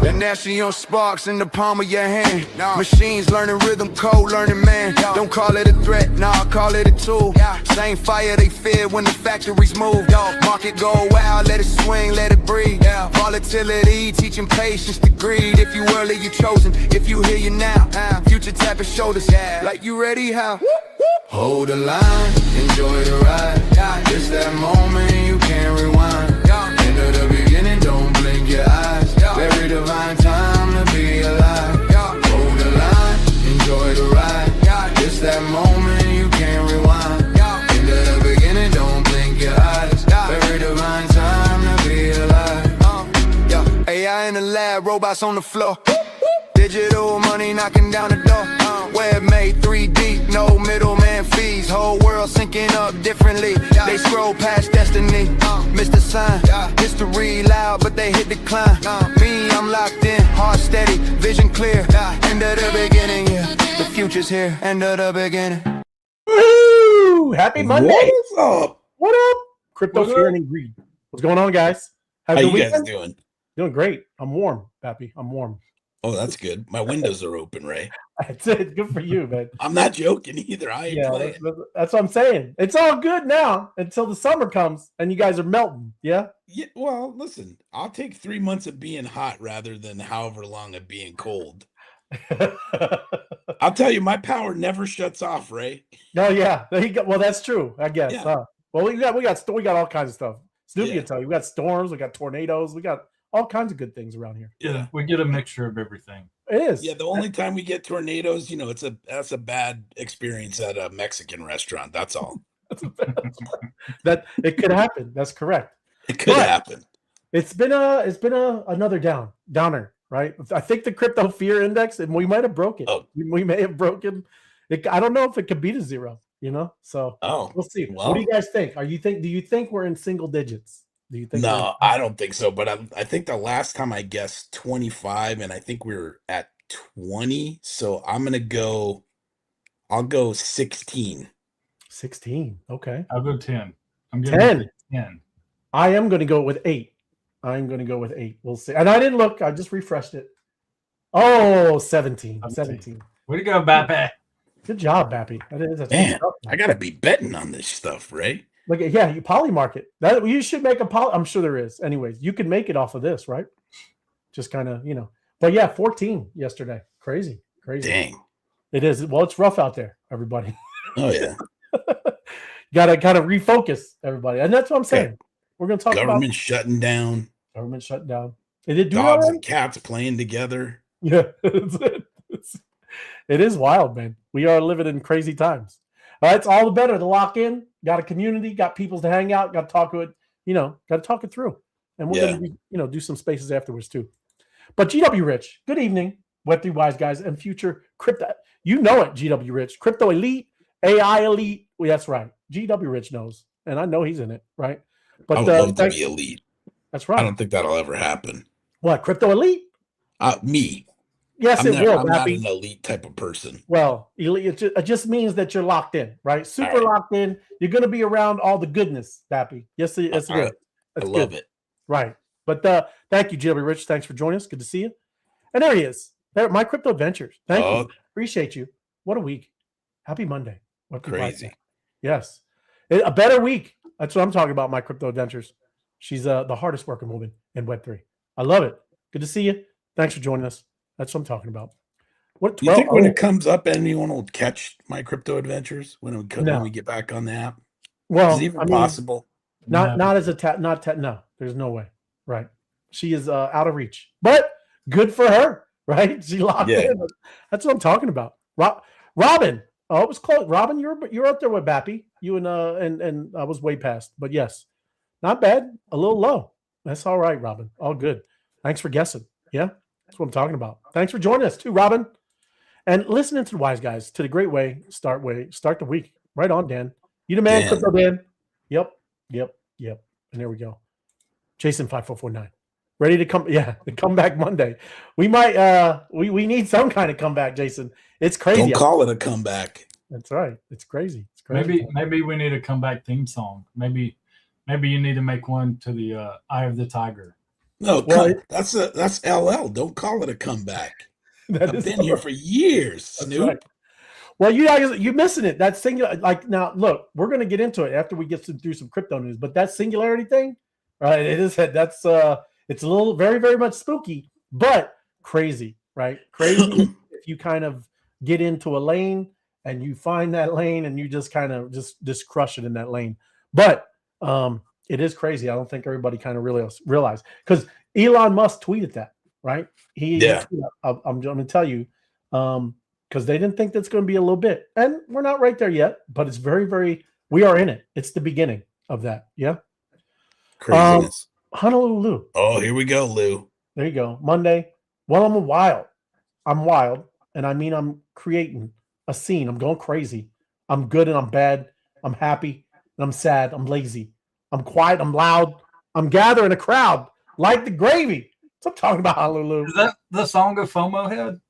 And now she on sparks in the palm of your hand. Machines learning rhythm, code learning, man. Don't call it a threat, nah, call it a tool. Same fire they fear when the factories move. Market go wild, let it swing, let it breathe. Volatility, teaching patience to greed. If you early, you chosen. If you hear you now, future tapping shoulders. Like you ready, how? Hold the line, enjoy the ride. It's that moment you can't rewind. End of the beginning, don't blink your eyes. Very divine time to be alive. Hold the line, enjoy the ride. It's that moment you can't rewind. End of the beginning, don't blink your eyes. Very divine time to be alive. AI in the lab, robots on the floor. Digital money knocking down the door. Web made 3D, no middleman fees. Whole world syncing up differently. They scroll past destiny. Mr. Sign, history loud, but they hit decline. Me, I'm locked in, heart steady, vision clear. End of the beginning, yeah. The future's here. End of the beginning. Woo! Happy Monday. What's up? What up? Crypto fear and greed. What's going on, guys? How you guys doing? Doing great. I'm warm, Pappy. I'm warm. Oh, that's good. My windows are open, Ray. That's it. Good for you, man. I'm not joking either. I ain't playing. That's what I'm saying. It's all good now until the summer comes and you guys are melting. Yeah. Yeah. Well, listen, I'll take 3 months of being hot rather than however long of being cold. I'll tell you, my power never shuts off, Ray. Oh yeah. Well, that's true. I guess. Yeah. Well, we got all kinds of stuff. Snoopy can tell you. We got storms. We got tornadoes. We got all kinds of good things around here. Yeah, we get a mixture of everything. It is. Yeah, the only time we get tornadoes, that's a bad experience at a Mexican restaurant. That's all. That it could happen. That's correct. It could happen. It's been another downer, right? I think the crypto fear index, and we might have broke it. Oh. We may have broken it. I don't know if it could beat a zero. So we'll see. Well, what do you guys think? Do you think we're in single digits? Do you think? No, I don't think so. But I think the last time I guessed 25, and I think we were at 20. So I'll go 16. 16. Okay. I'll go 10. I'm going 10. I am going to go with 8. I'm going to go with 8. We'll see. And I didn't look. I just refreshed it. Oh, 17. 17. Way to go, Bappy. Good job, Bappy. Man, I got to be betting on this stuff, Ray. Look, yeah, you poly market. That you should make a poly. I'm sure there is. Anyways, you can make it off of this, right? Just kind of, But yeah, 14 yesterday. Crazy. Dang. It is. Well, it's rough out there, everybody. Oh yeah. Gotta kind of refocus, everybody, and that's what I'm saying. We're gonna talk government shutting down. Government shutting down. They did dogs and cats playing together. Yeah, it is wild, man. We are living in crazy times. It's all the better to lock in. Got a community, got people to hang out, got to talk it, got to talk it through. And we're going to, do some spaces afterwards too. But GW Rich, good evening, Web3 Wise guys and future crypto. You know it, GW Rich, crypto elite, AI elite. Well, that's right. GW Rich knows, and I know he's in it, right? But I would love to be elite. That's right. I don't think that'll ever happen. What, crypto elite? Me. Yes, it will. I'm not an elite type of person. Well, it just means that you're locked in, right? Super locked in. You're going to be around all the goodness, Bappy. Yes, it's good. I love it. Right. But thank you, GW Rich. Thanks for joining us. Good to see you. And there he is. My crypto adventures. Thank you. Appreciate you. What a week. Happy Monday. Crazy. Yes. A better week. That's what I'm talking about, my crypto adventures. She's the hardest working woman in Web3. I love it. Good to see you. Thanks for joining us. That's what I'm talking about. Do you think when it comes up, anyone will catch my crypto adventures when we get back on the app? Well, is it even possible? Not as a no, there's no way. Right. She is out of reach. But good for her, right? She locked in. That's what I'm talking about. Robin. Oh, it was close. Robin, you're up there with Bappy. You and I was way past. But yes. Not bad. A little low. That's all right, Robin. All good. Thanks for guessing. Yeah. That's what I'm talking about. Thanks for joining us too, Robin. And listening to the wise guys, to the great way, start the week. Right on, Dan. You the man, Crypto Dan. Yep. And there we go. Jason 5449. Ready to come back Monday. We might we need some kind of comeback, Jason. It's crazy. Don't call it a comeback. That's right. It's crazy. It's crazy. Maybe we need a comeback theme song. Maybe you need to make one to the Eye of the Tiger. No, Well, that's LL. Don't call it a comeback. that I've is been here for years, that's right. Snoop. Well, you guys, you're missing it. That singular, like now, look, we're gonna get into it after we get through some crypto news. But that singularity thing, right? It is that's it's a little very, very much spooky, but crazy, right? Crazy if you kind of get into a lane and you find that lane and you just kind of just crush it in that lane. But it is crazy. I don't think everybody kind of really realize because Elon Musk tweeted that, right? Yeah. I'm going to tell you. Because they didn't think that's going to be a little bit. And we're not right there yet, but it's very, very, we are in it. It's the beginning of that. Yeah. Craziness. Honolulu. Oh, here we go, Lou. There you go. Monday. Well, I'm wild. I'm wild. And I mean, I'm creating a scene. I'm going crazy. I'm good and I'm bad. I'm happy and I'm sad. I'm lazy. I'm quiet. I'm loud. I'm gathering a crowd like the gravy. So I'm talking about Honolulu. Is that the song of FOMO Head?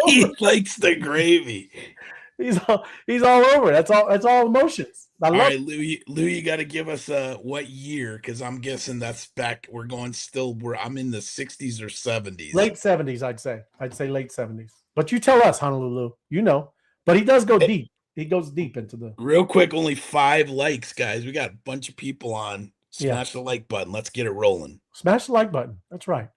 He likes the gravy. He's all over. That's all emotions. All right, Lou, you got to give us what year? Because I'm guessing that's back. I'm in the 60s or 70s. Late 70s, I'd say. I'd say late 70s. But you tell us, Honolulu. You know. But he does go deep. He goes deep into the. Real quick, only 5 likes, guys. We got a bunch of people on. Smash the like button. Let's get it rolling. Smash the like button. That's right.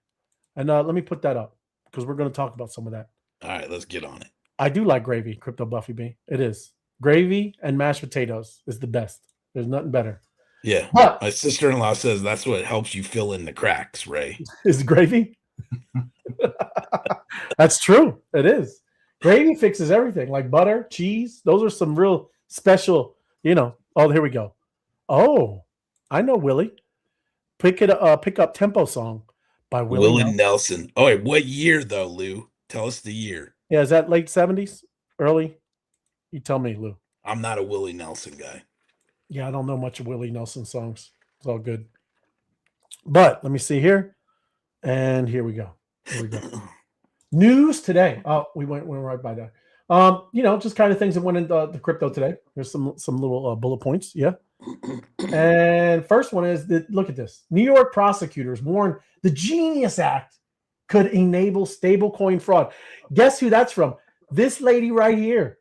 And let me put that up because we're going to talk about some of that. All right, let's get on it. I do like gravy, Crypto Buffy B. It is. Gravy and mashed potatoes is the best. There's nothing better. Yeah. But my sister-in-law says that's what helps you fill in the cracks, Ray. Is gravy? That's true. It is. Gravy fixes everything, like butter, cheese. Those are some real special, Oh, here we go. Oh, I know Willie. Pick up Tempo Song by Willie Nelson. Oh, wait, what year though, Lou? Tell us the year. Yeah, is that late 70s? Early? You tell me, Lou. I'm not a Willie Nelson guy. Yeah, I don't know much of Willie Nelson songs. It's all good. But let me see here. And here we go. News today. Oh, we went right by that. Just kind of things that went into the crypto today. There's some little bullet points. Yeah. And first one is that look at this. New York prosecutors warn the Genius Act could enable stablecoin fraud. Guess who that's from? This lady right here.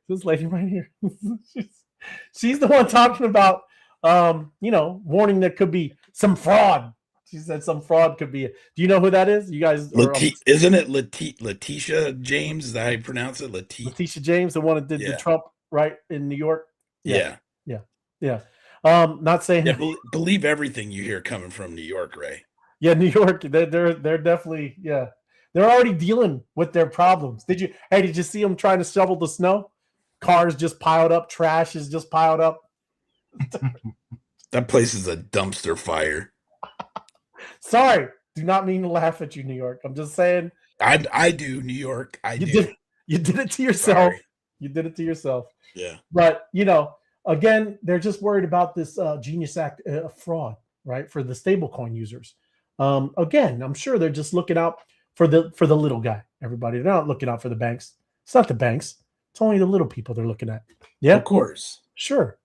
She's the one talking about warning there could be some fraud. She said some fraud could be. Do you know who that is? You guys isn't it Letitia James? Is that how you pronounce it? Letitia James, the one that did the Trump right in New York. Yeah. Not saying believe everything you hear coming from New York, Ray. Yeah, New York, they're definitely they're already dealing with their problems. Did you see them trying to shovel the snow? Cars just piled up, trash is just piled up. That place is a dumpster fire. Sorry, do not mean to laugh at you, New York. I'm just saying. I do, New York. You did it to yourself. Sorry. You did it to yourself. Yeah. But again, they're just worried about this Genius Act fraud, right? For the stablecoin users. Again, I'm sure they're just looking out for the little guy. Everybody, they're not looking out for the banks. It's not the banks. It's only the little people they're looking at. Yeah, of course. Sure.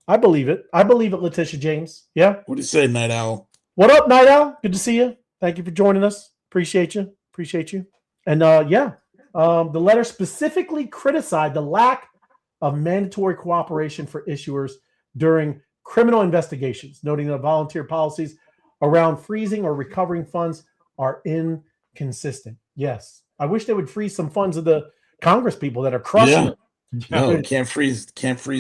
I believe it. Letitia James. Yeah. What do you say, Night Owl? What up, Night Owl? Good to see you. Thank you for joining us. Appreciate you. And the letter specifically criticized the lack of mandatory cooperation for issuers during criminal investigations, noting that volunteer policies around freezing or recovering funds are inconsistent. Yes. I wish they would freeze some funds of the Congress people that are crushing it. No, can't freeze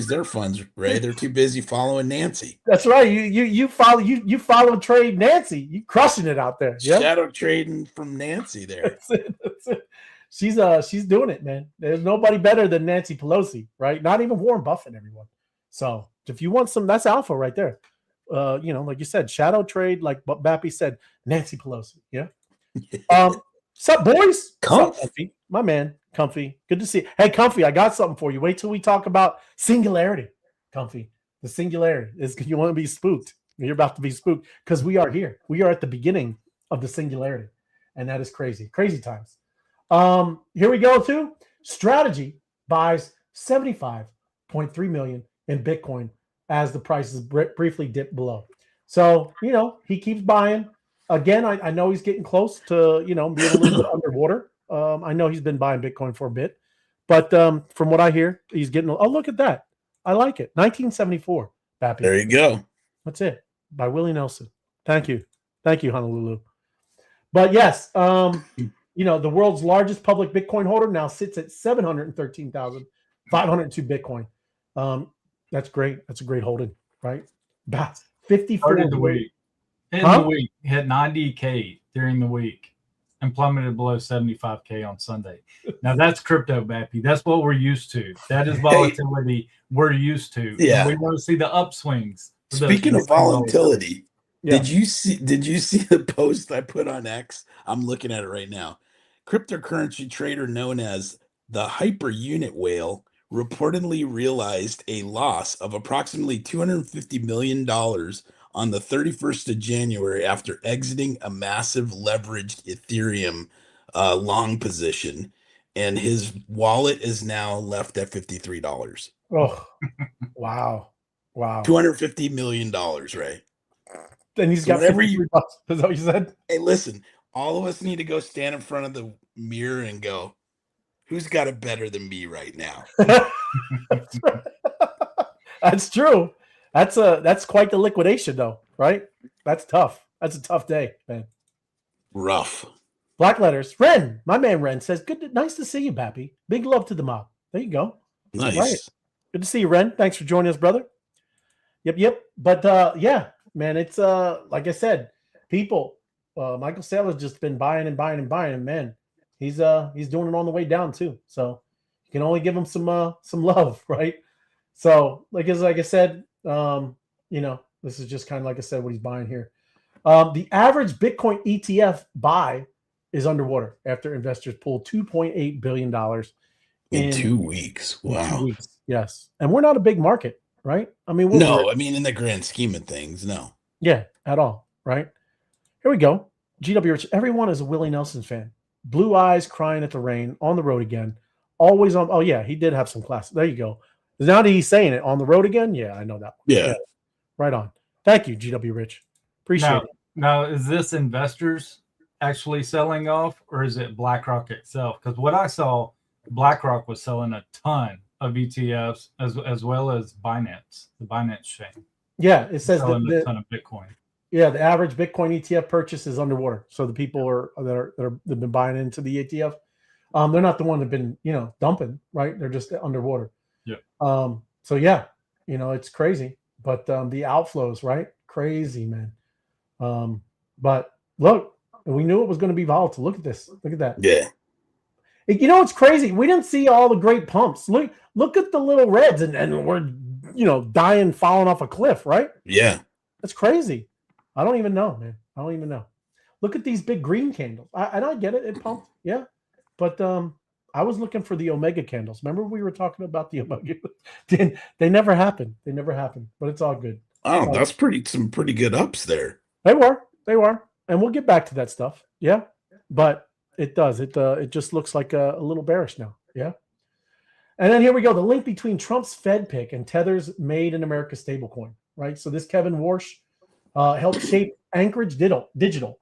their funds, Ray. They're too busy following Nancy. That's right. You follow trade Nancy. You crushing it out there. Yep. Shadow trading from Nancy there. That's it. She's doing it, man. There's nobody better than Nancy Pelosi, right? Not even Warren Buffett, everyone. So if you want some, that's alpha right there. Like you said, shadow trade, like Bappy said, Nancy Pelosi. Yeah. Sup, boys? Comfy. My man, Comfy. Good to see you. Hey, Comfy, I got something for you. Wait till we talk about Singularity. Comfy. The Singularity is you want to be spooked. You're about to be spooked because we are here. We are at the beginning of the Singularity. And that is crazy. Crazy times. Here we go too. Strategy buys 75.3 million in Bitcoin as the prices briefly dip below. So, he keeps buying. again, I know he's getting close to, being a little bit underwater. I know he's been buying Bitcoin for a bit, but from what I hear, he's getting. Oh, look at that! I like it. 1974, Bappy. There you go. That's it, by Willie Nelson. Thank you, Honolulu. But yes, the world's largest public Bitcoin holder now sits at 713,502 Bitcoin. That's great. That's a great holding, right? 54 Started the week. In the week, hit 90K during the week and plummeted below 75K on Sunday. Now that's crypto, Bappy. That's what we're used to. That is volatility we're used to. Yeah. And we want to see the upswings. Speaking of volatility, yeah. did you see the post I put on X? I'm looking at it right now. Cryptocurrency trader known as the Hyper Unit Whale reportedly realized a loss of approximately $250 million on the 31st of January after exiting a massive leveraged Ethereum long position, and his wallet is now left at $53. Oh, wow. $250 million, right? And he's got 53 bucks. Is that what you said? Hey, listen, all of us need to go stand in front of the mirror and go, who's got it better than me right now? That's true. That's quite the liquidation, though, right? That's tough. That's a tough day, man. Rough. Black letters. Ren, my man Ren says, nice to see you, Bappy. Big love to the mob. There you go. Nice. Right. Good to see you, Ren. Thanks for joining us, brother. Yep. But yeah, man, it's like I said, people. Michael Saylor's just been buying, and man, he's doing it on the way down too. So you can only give him some love, right? So like I said, this is just kind of like I said what he's buying here. The average Bitcoin ETF buy is underwater after investors pulled $2.8 billion in 2 weeks. Wow. 2 weeks. Yes, and we're not a big market, right? I mean, in the grand scheme of things, no. Yeah, at all, right? Here we go. GW Rich. Everyone is a Willie Nelson fan. Blue eyes, crying at the rain, on the road again. Always on. Oh yeah, he did have some class. There you go. Now that he's saying it, on the road again. Yeah, I know that one. Yeah. Right on. Thank you, GW Rich. Appreciate it. Now, is this investors actually selling off, or is it BlackRock itself? Because what I saw, BlackRock was selling a ton of ETFs as well as Binance, the Binance chain. Yeah, it says selling a ton of Bitcoin. Yeah, the average Bitcoin ETF purchase is underwater. So the people they've been buying into the ETF, they're not the one that've been dumping, right? They're just underwater. Yeah. So yeah, it's crazy, but the outflows, right? Crazy, man. But look, we knew it was going to be volatile. Look at this. Look at that. Yeah. It's crazy. We didn't see all the great pumps. Look at the little reds, and we're dying, falling off a cliff, right? Yeah. That's crazy. I don't even know, man. I don't even know. Look at these big green candles. I get it. It pumped. Yeah. But I was looking for the Omega candles. Remember we were talking about the Omega? They never happened. But it's all good. Oh, that's some pretty good ups there. They were. And we'll get back to that stuff. Yeah. But it does. It just looks like a little bearish now. Yeah. And then here we go. The link between Trump's Fed pick and Tether's Made in America stablecoin, right? So this Kevin Warsh helped shape Anchorage Digital,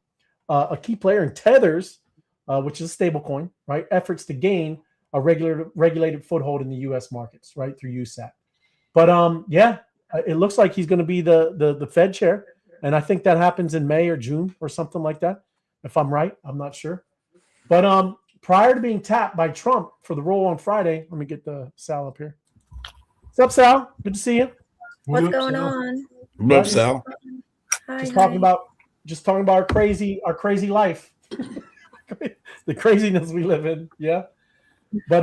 a key player in Tether's, which is a stablecoin, right? Efforts to gain a regulated foothold in the U.S. markets, right, through USAT. But yeah, it looks like he's going to be the Fed chair, and I think that happens in May or June or something like that. If I'm right, I'm not sure. But prior to being tapped by Trump for the role on Friday, let me get the Sal up here. What's up, Sal? Good to see you. What's going on? What's up, Sal? Hi, Just talking about our crazy life, the craziness we live in. Yeah, but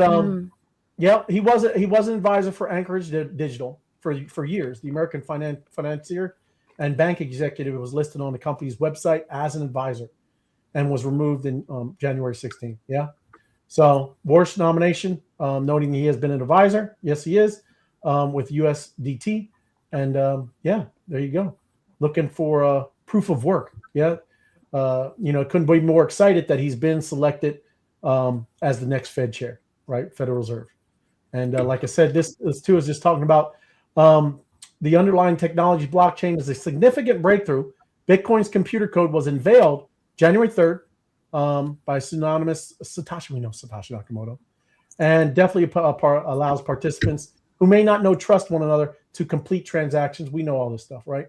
yeah, he was an advisor for Anchorage Digital for years. The American financier and bank executive was listed on the company's website as an advisor, and was removed in January 16th. Yeah, so Warsh nomination, noting he has been an advisor. Yes, he is with USDT, and yeah, there you go. Looking for proof of work. Yeah. Couldn't be more excited that he's been selected as the next Fed chair, right? Federal Reserve. And like I said, this too is just talking about the underlying technology blockchain is a significant breakthrough Bitcoin's computer code was unveiled January 3rd by pseudonymous Satoshi. We know Satoshi Nakamoto, and definitely allows participants who may not know trust one another to complete transactions. We know all this stuff, right?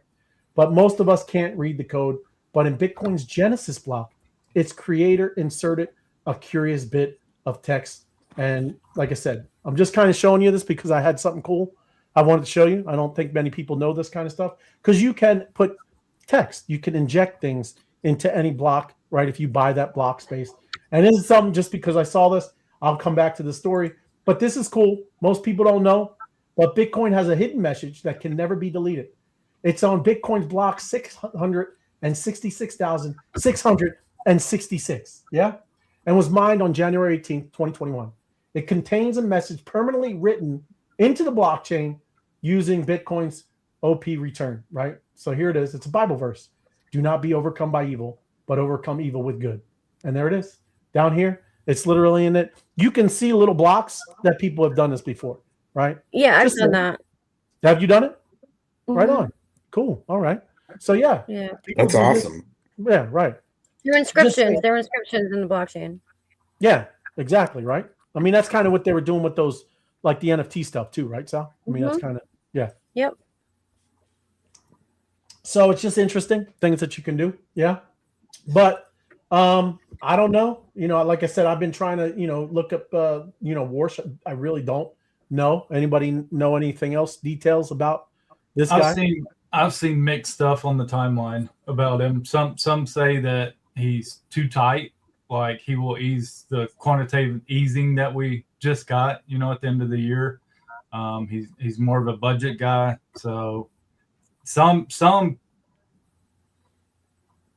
But most of us can't read the code. But in Bitcoin's Genesis block, its creator inserted a curious bit of text. And like I said, I'm just kind of showing you this because I had something cool I wanted to show you. I don't think many people know this kind of stuff because you can put text. You can inject things into any block, right? If you buy that block space. And this is something just because I saw this, I'll come back to the story. But this is cool. Most people don't know. But Bitcoin has a hidden message that can never be deleted. It's on Bitcoin's block 666,666. Yeah. And was mined on January 18th, 2021. It contains a message permanently written into the blockchain using Bitcoin's OP return, right? So here it is. It's a Bible verse. Do not be overcome by evil, but overcome evil with good. And there it is. Down here, it's literally in it. You can see little blocks that people have done this before, right? Yeah, I've done that. Have you done it? Right on. Cool. All right. So yeah. That's awesome. Yeah, right. They're inscriptions. They're inscriptions in the blockchain. Yeah, exactly, right? I mean, that's kind of what they were doing with those, like the NFT stuff too, right, Sal? I mean, that's kind of, yeah. Yep. So it's just interesting things that you can do. Yeah. But I don't know. You know, like I said, I've been trying to, look up, Warsh. I really don't know. Anybody know anything else, details about this guy? I've seen mixed stuff on the timeline about him. Some say that he's too tight, like he will ease the quantitative easing that we just got, at the end of the year. He's more of a budget guy. So some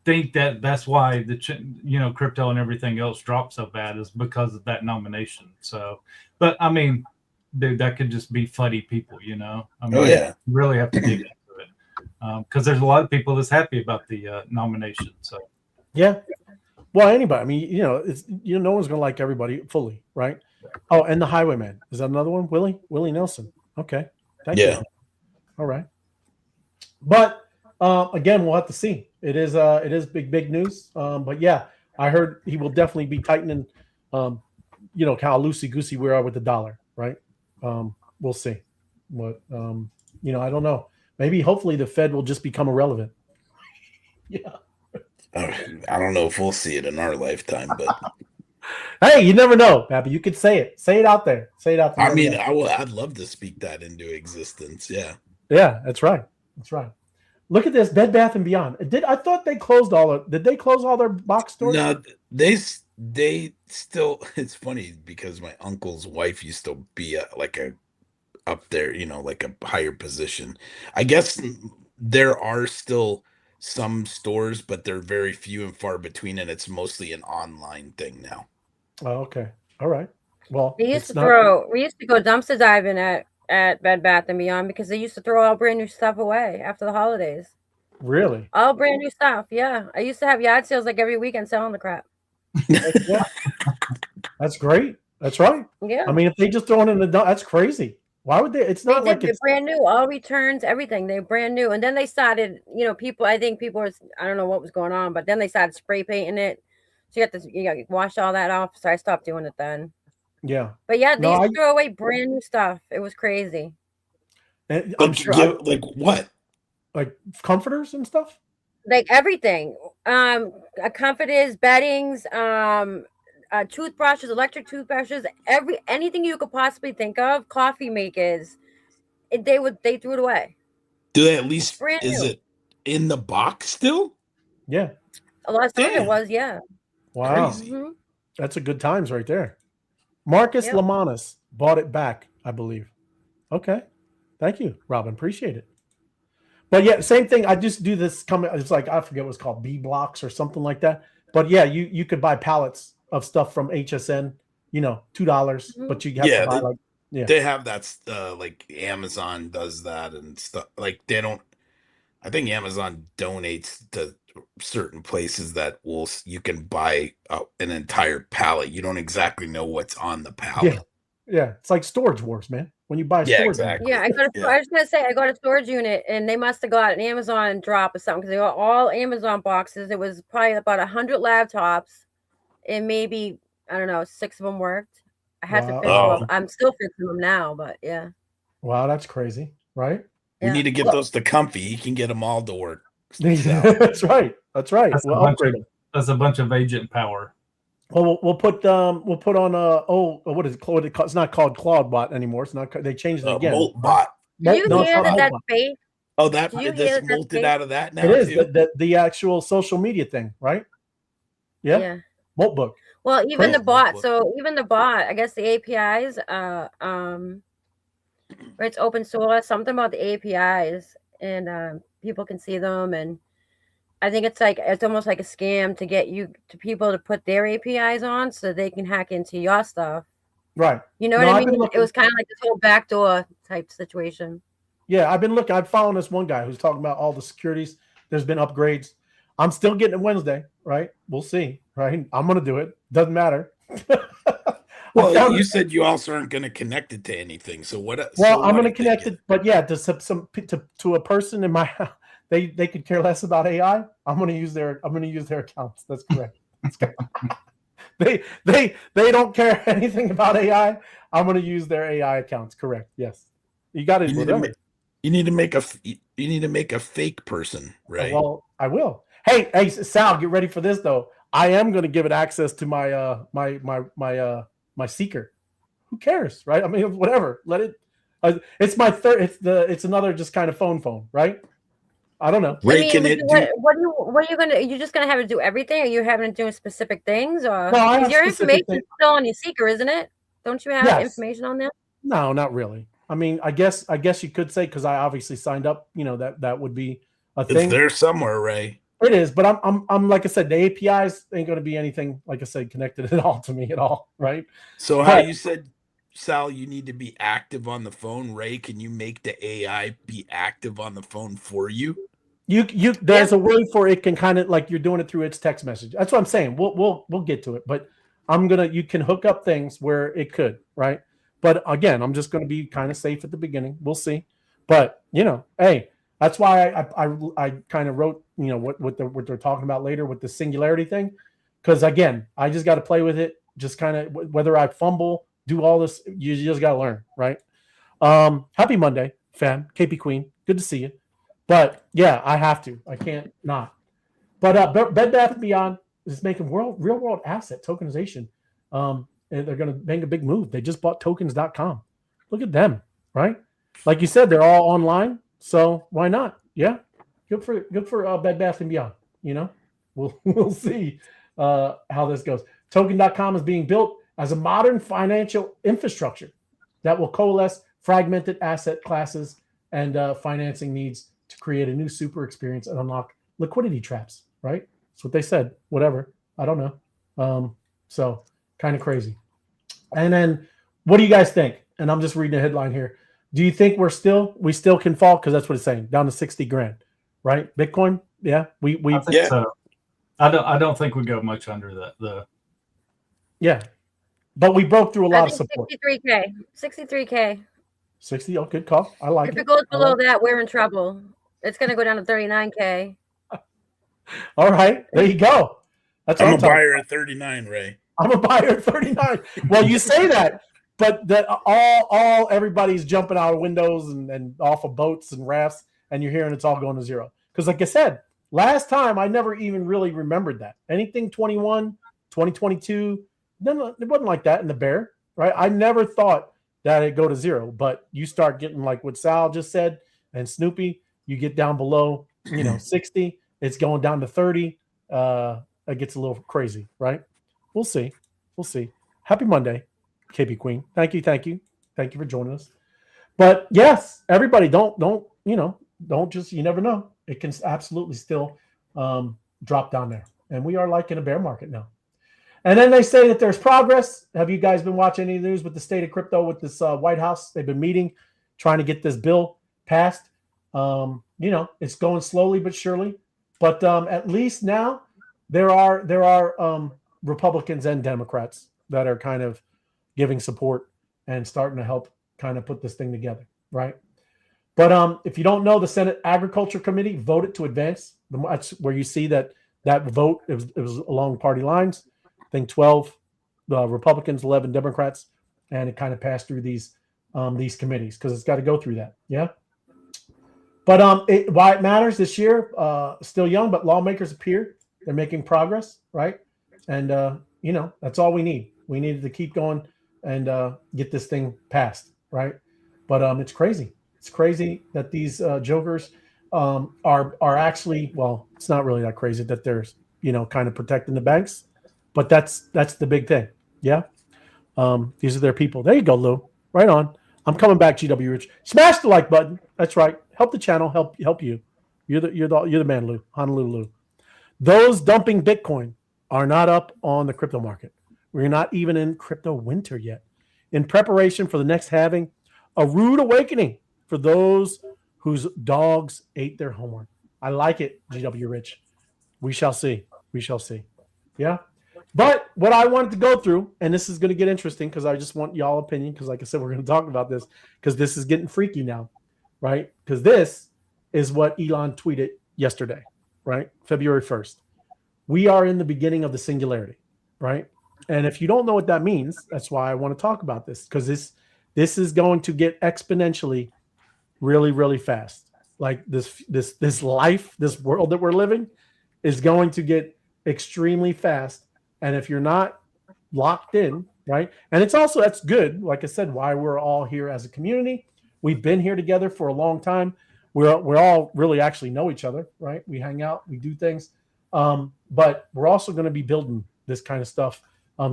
think that that's why the crypto and everything else dropped so bad is because of that nomination. So, but I mean, dude, that could just be fuddy people, I mean, you really have to dig into it because there's a lot of people that's happy about the nomination. So, yeah, well, anybody. I mean, it's no one's gonna like everybody fully, right? Oh, and the Highwayman, is that another one? Willie Nelson. Okay, thank you. All right, but again, we'll have to see. It is big news. But yeah, I heard he will definitely be tightening. Kind of loosey goosey we are with the dollar, right? We'll see. But I don't know. Maybe hopefully the Fed will just become irrelevant. Yeah. I don't know if we'll see it in our lifetime, but hey, you never know, Pappy. You could say it. Say it out there. Say it out there. I mean, I'd love to speak that into existence. Yeah. Yeah, that's right. That's right. Look at this, Bed Bath and Beyond. I thought they closed did they close all their box stores? No, they still. It's funny because my uncle's wife used to be up there, like a higher position. I guess there are still some stores, but they're very few and far between, and it's mostly an online thing now. Oh, okay. All right. Well, we used to go dumpster diving at Bed Bath and Beyond because they used to throw all brand new stuff away after the holidays. Really? All brand new stuff. Yeah. I used to have yard sales like every weekend selling the crap. That's great. That's right. Yeah. I mean, if they just throw it in the dump, that's crazy. Why would they? It's not like it's brand new. All returns, everything. They're brand new. And then they started, I think people were, I don't know what was going on, but then they started spray painting it. So you got to wash all that off. So I stopped doing it then. Yeah. But yeah, they used to throw away brand new stuff. It was crazy. And I'm sure. Like what? Like comforters and stuff? Like everything. Comforters, beddings, toothbrushes, electric toothbrushes, anything you could possibly think of, coffee makers. They threw it away. Do they at least it in the box still? Yeah. A lot of time it was, yeah. Wow. Mm-hmm. That's a good times right there. Marcus Lamanis bought it back, I believe. Okay. Thank you, Robin. Appreciate it. But yeah, same thing. I just do this it's like, I forget what's called B blocks or something like that. But yeah, you could buy pallets of stuff from HSN, $2, but you have to buy they have that like Amazon does that and stuff. Like I think Amazon donates to certain places that you can buy an entire pallet. You don't exactly know what's on the pallet. Yeah. It's like Storage Wars, man. when you buy a Yeah, storage exactly. Yeah, I got. Yeah. I was gonna say I got a storage unit, and they must have got an Amazon drop or something because they got all Amazon boxes. It was probably about 100 laptops, and maybe I don't know, 6 of them worked. I had to Wow. fix them up. Oh, I'm still fixing them now, but yeah, Wow, that's crazy, right? we yeah. need to get Well, those to Comfy. He can get them all to work. Sal. That's right. That's right. That's We'll a bunch upgrade of them. that's a bunch of agent power. Well, we'll put on what is it called? It's not called Claudebot anymore. It's not. They changed it again. Moltbot. did you No, it's hear not that that's Moltbot. fake? Oh, that Did you this hear that that's molted fake? out of that now It is too. the actual social media thing, right? Yeah. Yeah. Moltbook. Well, even the Crazy. bot. So even the bot, I guess the APIs, where it's open source, something about the APIs, and people can see them, and I think it's almost like a scam to get you to people to put their APIs on so they can hack into your stuff. Right. You know No, what I I've been mean? looking. It was kind of like this whole backdoor type situation. Yeah, I've been looking. I'm following this one guy who's talking about all the securities. There's been upgrades. I'm still getting it Wednesday, right? We'll see, right? I'm gonna do it. Doesn't matter. Well, you said you also aren't going to connect it to anything. So what? Well, so I'm what going to if they connect get it, but yeah, to a person in my house. They could care less about AI. I'm going to use their accounts. That's correct. they don't care anything about AI. I'm going to use their AI accounts. Correct. Yes. You got it. You need to make a fake person, right? Well, I will. Hey, Sal, get ready for this though. I am going to give it access to my my seeker. Who cares, right? I mean, whatever. Let it. It's my third. It's another just kind of phone, right? I don't know. Ray, I mean, what are you gonna? You're just gonna have it do everything? Are you having it doing specific things, or No, I because have your specific information is still on your seeker, isn't it? Don't you have Yes. information on there? No, not really. I mean, I guess you could say because I obviously signed up. You know that would be a thing. It's there somewhere, Ray. It is, but I'm like I said, the APIs ain't going to be anything like I said connected at all to me at all, right? So how you said, Sal, you need to be active on the phone. Ray, can you make the AI be active on the phone for you? You there's a way for it can kind of like you're doing it through its text message. That's what I'm saying. We'll get to it, but you can hook up things where it could, right? But again, I'm just going to be kind of safe at the beginning. We'll see. But hey, that's why I kind of wrote what they're talking about later with the Singularity thing, because again, I just got to play with it. Just kind of whether I fumble, do all this, you just got to learn, right? Happy Monday, fam. KP Queen, good to see you. But yeah, I have to. I can't not. But Bed Bath & Beyond is making real world asset tokenization. And they're going to make a big move. They just bought tokens.com. Look at them, right? Like you said, they're all online. So why not? Yeah, good for Bed Bath & Beyond. We'll see how this goes. Token.com is being built as a modern financial infrastructure that will coalesce fragmented asset classes and financing needs to create a new super experience and unlock liquidity traps. Right? That's what they said. Whatever. I don't know. So kind of crazy. And then, what do you guys think? And I'm just reading a headline here. Do you think we still can fall? Because that's what it's saying, down to 60 grand, right? Bitcoin, yeah, we I think so. I don't think we go much under that. Yeah, but we broke through a lot of support. 63K. 60. Oh, good call. I like it. If it goes below that, we're in trouble. It's going to go down to 39K. All right, there you go. That's I'm a buyer at 39, Ray. I'm a buyer at 39. Well, you say that, but that all everybody's jumping out of windows and off of boats and rafts, and you're hearing it's all going to zero. Because like I said, last time I never even really remembered that. Anything 21, 2022, no, it wasn't like that in the bear, right? I never thought that it'd go to zero, but you start getting like what Sal just said and Snoopy, you get down below, 60, it's going down to 30. It gets a little crazy, right? We'll see. Happy Monday, KB Queen. Thank you for joining us. But yes, everybody, don't just, you never know. It can absolutely still drop down there. And we are like in a bear market now. And then they say that there's progress. Have you guys been watching any news with the state of crypto with this White House? They've been meeting, trying to get this bill passed. It's going slowly but surely. But at least now there are Republicans and Democrats that are kind of giving support and starting to help kind of put this thing together, right? But if you don't know, the Senate Agriculture Committee voted to advance. That's where you see that vote. It was along party lines. I think 12 Republicans, 11 Democrats, and it kind of passed through these committees because it's got to go through that. Yeah. But why it matters this year, still young, but lawmakers appear. They're making progress, right? And that's all we need. We needed to keep going and get this thing passed, right? But it's crazy. It's crazy that these jokers are actually, well, it's not really that crazy that they're kind of protecting the banks, but that's the big thing. Yeah. These are their people. There you go, Lou. Right on. I'm coming back, GW Rich. Smash the like button. That's right. Help the channel. Help you. You're the man, Lou. Honolulu. Those dumping Bitcoin are not up on the crypto market. We're not even in crypto winter yet. In preparation for the next halving, a rude awakening for those whose dogs ate their homework. I like it, GW Rich. We shall see. We shall see. Yeah. But what I wanted to go through, and this is going to get interesting because I just want y'all opinion because, like I said, we're going to talk about this because this is getting freaky now, right? Because this is what Elon tweeted yesterday, right? February 1st. We are in the beginning of the singularity, right? And if you don't know what that means, that's why I want to talk about this because this is going to get exponentially really, really fast. Like this life, this world that we're living is going to get extremely fast. And if you're not locked in, right? And it's also, that's good. Like I said, why we're all here as a community. We've been here together for a long time. We're all really actually know each other, right? We hang out, we do things. But we're also going to be building this kind of stuff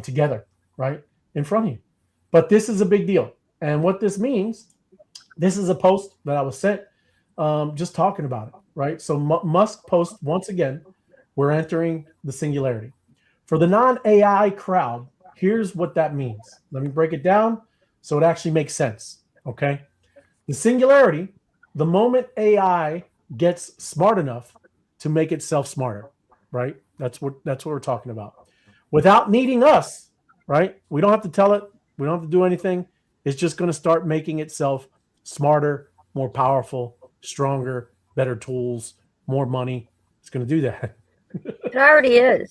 together, right? In front of you. But this is a big deal. And what this means, this is a post that I was sent just talking about it, right? So Musk post once again, we're entering the singularity. For the non-AI crowd, here's what that means. Let me break it down so it actually makes sense, okay? The singularity, the moment AI gets smart enough to make itself smarter, right? That's what we're talking about. Without needing us, right? We don't have to tell it. We don't have to do anything. It's just going to start making itself smarter, more powerful, stronger, better tools, more money. It's going to do that. It already is.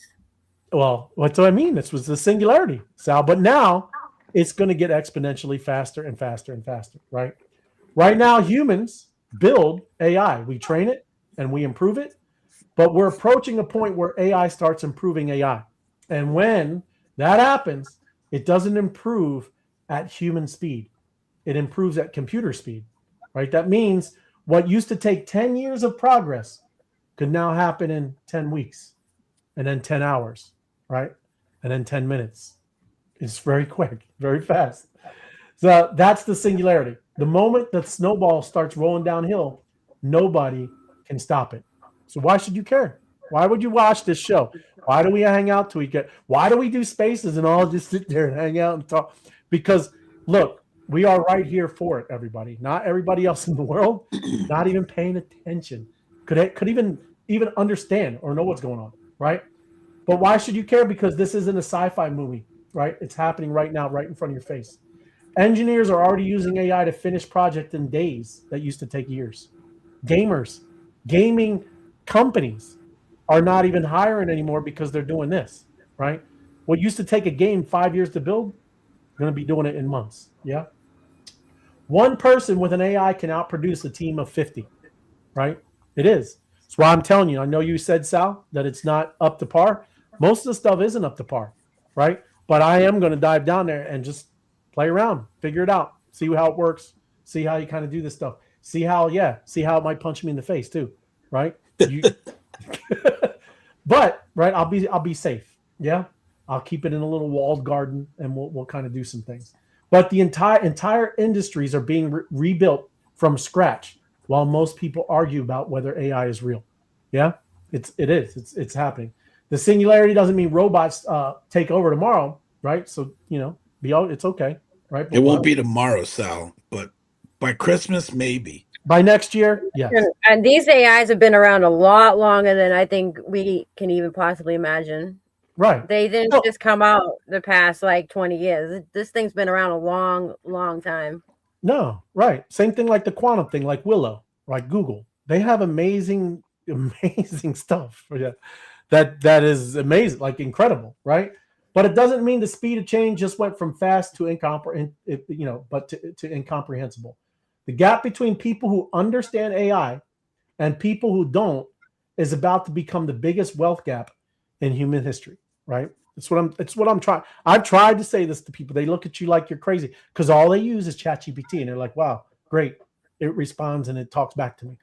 Well, what do I mean? This was the singularity, Sal. But now it's going to get exponentially faster and faster and faster, right? Right now, humans build AI. We train it and we improve it. But we're approaching a point where AI starts improving AI. And when that happens, it doesn't improve at human speed. It improves at computer speed, right? That means what used to take 10 years of progress could now happen in 10 weeks and then 10 hours, right? And then 10 minutes. It's very quick, very fast. So that's the singularity. The moment that snowball starts rolling downhill, nobody can stop it. So why should you care? Why would you watch this show? Why do we hang out till we get? Why do we do spaces and all just sit there and hang out and talk? Because look, we are right here for it, everybody. Not everybody else in the world, not even paying attention, could even understand or know what's going on, right? But why should you care? Because this isn't a sci-fi movie, right? It's happening right now, right in front of your face. Engineers are already using AI to finish projects in days that used to take years. Gaming companies are not even hiring anymore because they're doing this, right? What used to take a game 5 years to build, going to be doing it in months. Yeah. One person with an AI can outproduce a team of 50, right? It is. That's why I'm telling you. I know you said, Sal, that it's not up to par. Most of the stuff isn't up to par, right? But I am going to dive down there and just play around, figure it out, see how it works, see how you kind of do this stuff, see how it might punch me in the face too, right? But right, I'll be safe. Yeah, I'll keep it in a little walled garden, and we'll kind of do some things. But the entire industries are being rebuilt from scratch, while most people argue about whether AI is real. Yeah, it is. It's happening. The singularity doesn't mean robots take over tomorrow, right? So it's okay, right? But it won't be tomorrow, Sal, but by Christmas maybe. By next year, yes. And these AIs have been around a lot longer than I think we can even possibly imagine. Right. They didn't just come out the past like 20 years. This thing's been around a long, long time. No, right. Same thing like the quantum thing, like Willow, like Google. They have amazing stuff. Yeah. That is amazing, like incredible, right? But it doesn't mean the speed of change just went from fast to to incomprehensible. The gap between people who understand AI and people who don't is about to become the biggest wealth gap in human history, right? It's what I'm trying. I've tried to say this to people. They look at you like you're crazy because all they use is ChatGPT, and they're like, "Wow, great! It responds and it talks back to me."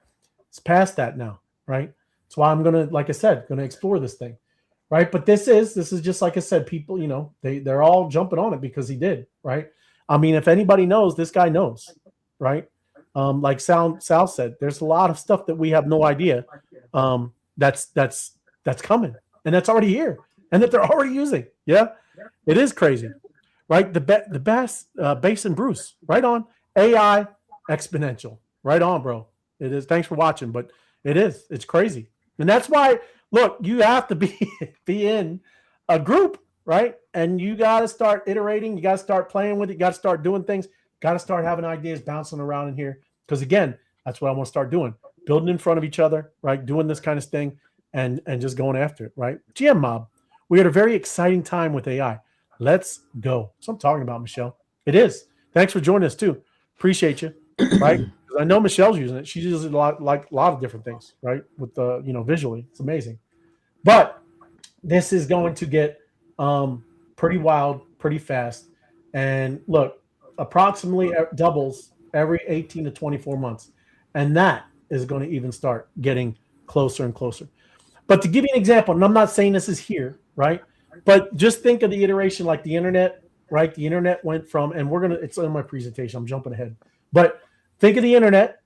It's past that now, right? That's why I'm gonna, like I said, gonna explore this thing, right? But this is just like I said. People, they're all jumping on it because he did, right? I mean, if anybody knows, this guy knows, right? Like Sal said, there's a lot of stuff that we have no idea. That's coming, and that's already here, and that they're already using. Yeah, it is crazy, right? The best Basin Bruce, right on. AI exponential, right on, bro. It is. Thanks for watching, but it's crazy, and that's why. Look, you have to be in a group, right? And you got to start iterating. You got to start playing with it. You got to start doing things. Got to start having ideas bouncing around in here. Because again, that's what I want to start doing. Building in front of each other, right? Doing this kind of thing and just going after it, right? GM Mob, we had a very exciting time with AI. Let's go. That's what I'm talking about, Michelle. It is. Thanks for joining us too. Appreciate you, right? I know Michelle's using it. She uses it a lot of different things, right? With the, visually. It's amazing. But this is going to get pretty wild, pretty fast. And look, approximately doubles every 18 to 24 months. And that is going to even start getting closer and closer. But to give you an example, and I'm not saying this is here, right? But just think of the iteration like the internet, right? The internet went from, and it's in my presentation, I'm jumping ahead. But think of the internet,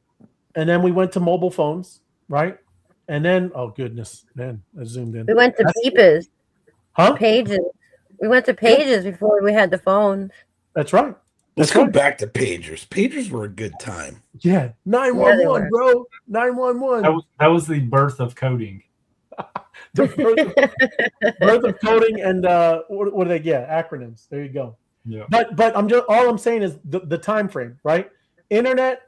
and then we went to mobile phones, right? And then, oh goodness, man, I zoomed in. We went to Beepers. Huh? Pages. We went to Pages before we had the phones. That's right. Let's go back to pagers. Pagers were a good time. Yeah, 911, bro. 911. That was the birth of coding. The birth of coding and what are they? Yeah, acronyms. There you go. Yeah. But all I'm saying is the time frame, right? Internet,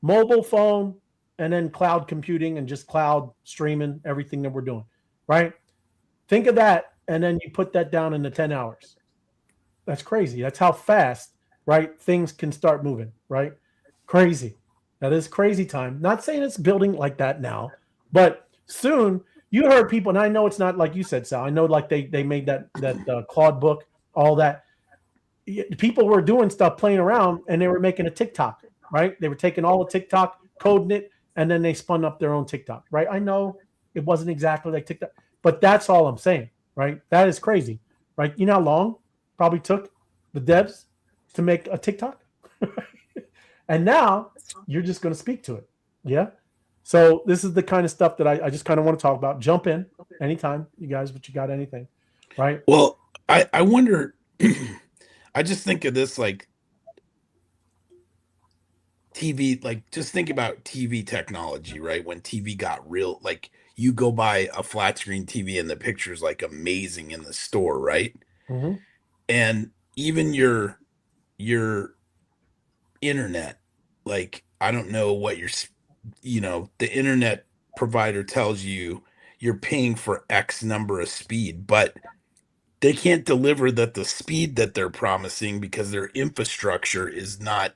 mobile phone, and then cloud computing and just cloud streaming everything that we're doing, right? Think of that, and then you put that down into 10 hours. That's crazy. That's how fast, right, things can start moving, right? Crazy. That is crazy time. Not saying it's building like that now, but soon. You heard people, and I know it's not like you said, Sal. I know like they made that Claude book, all that. People were doing stuff, playing around, and they were making a TikTok, right? They were taking all the TikTok, coding it, and then they spun up their own TikTok, right? I know it wasn't exactly like TikTok, but that's all I'm saying, right? That is crazy, right? You know how long probably took the devs to make a TikTok? And now you're just going to speak to it, yeah? So this is the kind of stuff that I just kind of want to talk about. Jump in anytime, you guys, but you got anything, right? Well, I wonder, I just think of this like TV, like just think about TV technology, right? When TV got real, like you go buy a flat screen TV and the picture's like amazing in the store, right? Mm-hmm. And even your internet, like, I don't know what the internet provider tells you you're paying for X number of speed, but they can't deliver the speed that they're promising because their infrastructure is not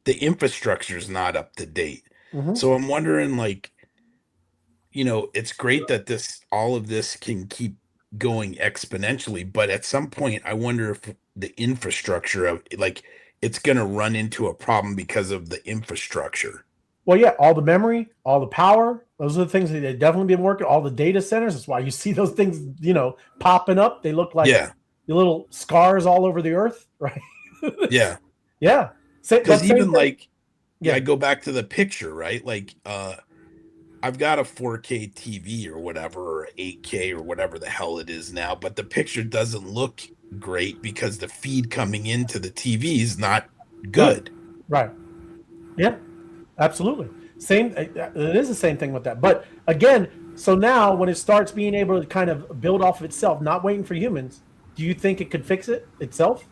up to date. Mm-hmm. So I'm wondering, like, it's great that all of this can keep going exponentially, but at some point I wonder if the infrastructure of it's going to run into a problem because of the infrastructure. Well, yeah, all the memory, all the power, those are the things that they've definitely been working. All the data centers, that's why you see those things, popping up. They look like the little scars all over the earth, right? Yeah. Yeah. Because even I go back to the picture, right? Like, I've got a 4K TV or whatever, or 8K or whatever the hell it is now, but the picture doesn't look great because the feed coming into the TV is not good. Right. Yeah. Absolutely. It is the same thing with that. But again, so now when it starts being able to kind of build off of itself, not waiting for humans, do you think it could fix it itself?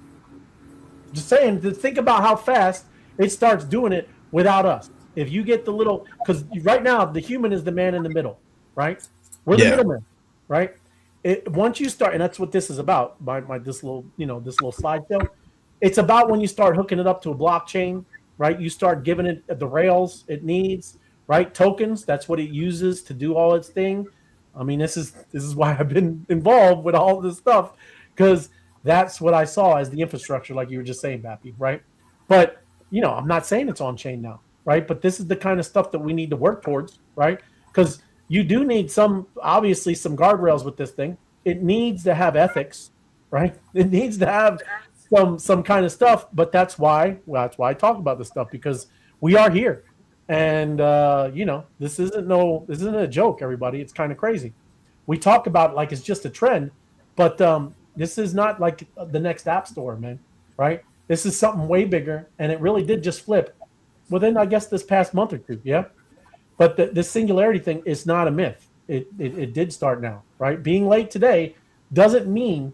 Just saying, to think about how fast it starts doing it without us. If you get the little, because right now the human is the man in the middle, right? We're the middleman, right? Once you start, and that's what this is about. My this little slideshow. It's about when you start hooking it up to a blockchain, right? You start giving it the rails it needs, right? Tokens. That's what it uses to do all its thing. I mean, this is why I've been involved with all this stuff, because that's what I saw as the infrastructure, like you were just saying, Bappy, right? But I'm not saying it's on chain now, right? But this is the kind of stuff that we need to work towards, right? Because you do need obviously some guardrails with this thing. It needs to have ethics, right? It needs to have some kind of stuff. But that's why I talk about this stuff, because we are here, and this isn't a joke, everybody. It's kind of crazy. We talk about it like it's just a trend, but this is not like the next app store, man, right? This is something way bigger, and it really did just flip within, I guess, this past month or two, yeah. But the singularity thing is not a myth. It did start now, right? Being late today doesn't mean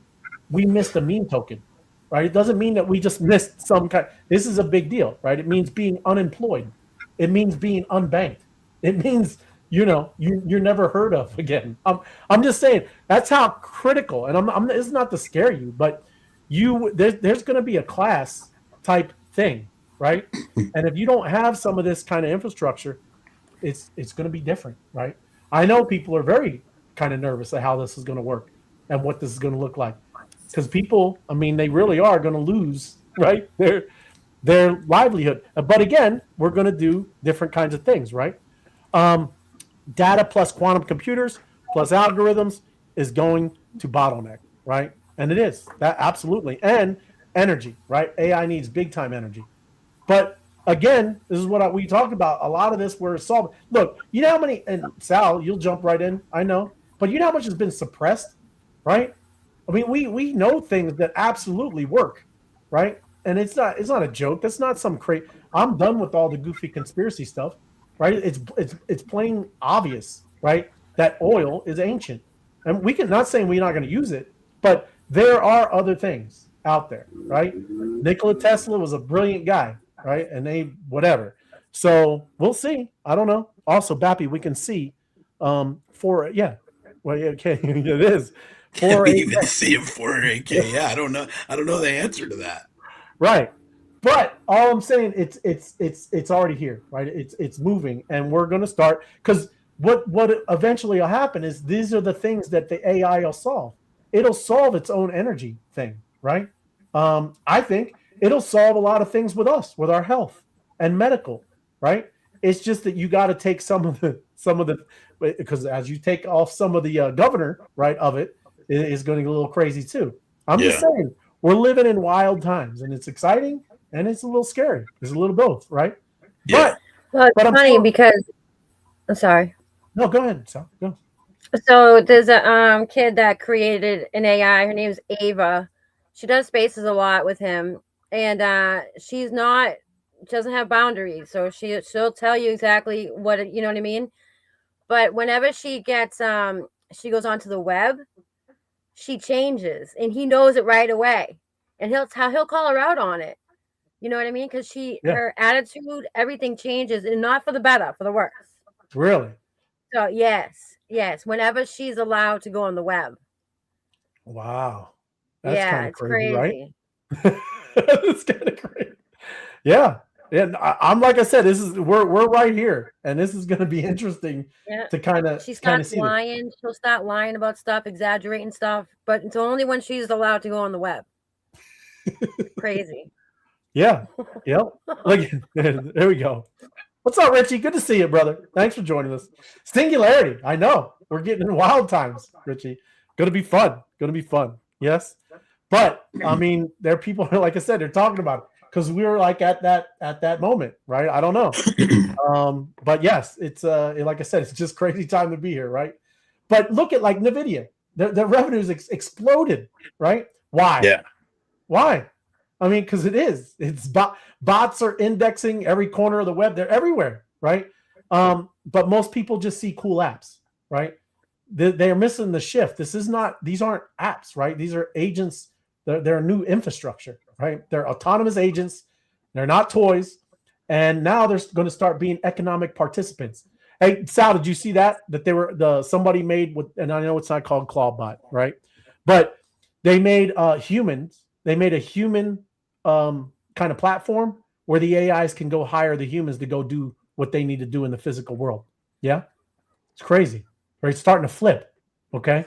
we missed a meme token, right? It doesn't mean that we just missed some kind. This is a big deal, right? It means being unemployed. It means being unbanked. It means you're never heard of again. I'm just saying that's how critical. And it's not to scare you, but there's going to be a class type thing, right? And if you don't have some of this kind of infrastructure, it's going to be different, right? I know people are very kind of nervous at how this is going to work and what this is going to look like, because people, I mean, they really are going to lose, right, their livelihood. But again, we're going to do different kinds of things, right? Data plus quantum computers plus algorithms is going to bottleneck, right? And it is that, absolutely. And energy, right? AI needs big time energy. But again, this is what we talked about. A lot of this we're solving. Look, you know how many, and Sal, you'll jump right in, I know, but you know how much has been suppressed, right? I mean, we know things that absolutely work, right? And it's not a joke. That's not some crazy. I'm done with all the goofy conspiracy stuff, right? It's plain obvious, right, that oil is ancient, and we can, not saying we're not going to use it, but there are other things out there, right? Nikola Tesla was a brilliant guy, right? And they whatever. So we'll see. I don't know. Also, Bappy, we can see for yeah. Well, yeah, okay, it is. We even see it 4K. Yeah, I don't know the answer to that. Right. But all I'm saying, it's already here, right? It's moving, and we're going to start, because what eventually will happen is these are the things that the AI will solve. It'll solve its own energy thing, right? I think it'll solve a lot of things with us, with our health and medical, right? It's just that you got to take some of the, because as you take off some of the governor, right, of it is going to get a little crazy too. I'm just saying, we're living in wild times, and it's exciting and it's a little scary. It's a little both, right? Yeah. But it's funny because I'm sorry. No, go ahead. Go. So there's a kid that created an AI. Her name's Ava. She does spaces a lot with him, and she doesn't have boundaries. So she'll tell you exactly what, you know what I mean? But whenever she gets she goes onto the web, she changes, and he knows it right away, and he'll call her out on it. You know what I mean? Because her attitude, everything changes, and not for the better, for the worse. Really? So yes. Whenever she's allowed to go on the web. Wow. That's kind of crazy, crazy, right? It's kind of crazy. Yeah. And I'm like I said, we're right here, and this is going to be interesting to kind of. She starts lying. She'll start lying about stuff, exaggerating stuff, but it's only when she's allowed to go on the web. Crazy. Yeah. Yep. Look, there we go. What's up, Richie? Good to see you, brother. Thanks for joining us. Singularity. I know we're getting in wild times, Richie. Going to be fun. Yes. But I mean, there are people, like I said, they're talking about it, because we were like at that moment, right? I don't know. But yes, it's like I said, it's just crazy time to be here, right? But look at like NVIDIA, their revenues exploded, right? Why? Yeah. Why? I mean, because it's bots are indexing every corner of the web. They're everywhere, right? But most people just see cool apps, right? They're missing the shift. These aren't apps, right? These are agents. They're new infrastructure, right? They're autonomous agents. They're not toys. And now there's going to start being economic participants. Hey, Sal, did you see that they were somebody made with, and I know it's not called Clawbot, right? But they made humans. They made a human kind of platform where the AIs can go hire the humans to go do what they need to do in the physical world. Yeah, it's crazy. Right, it's starting to flip. Okay,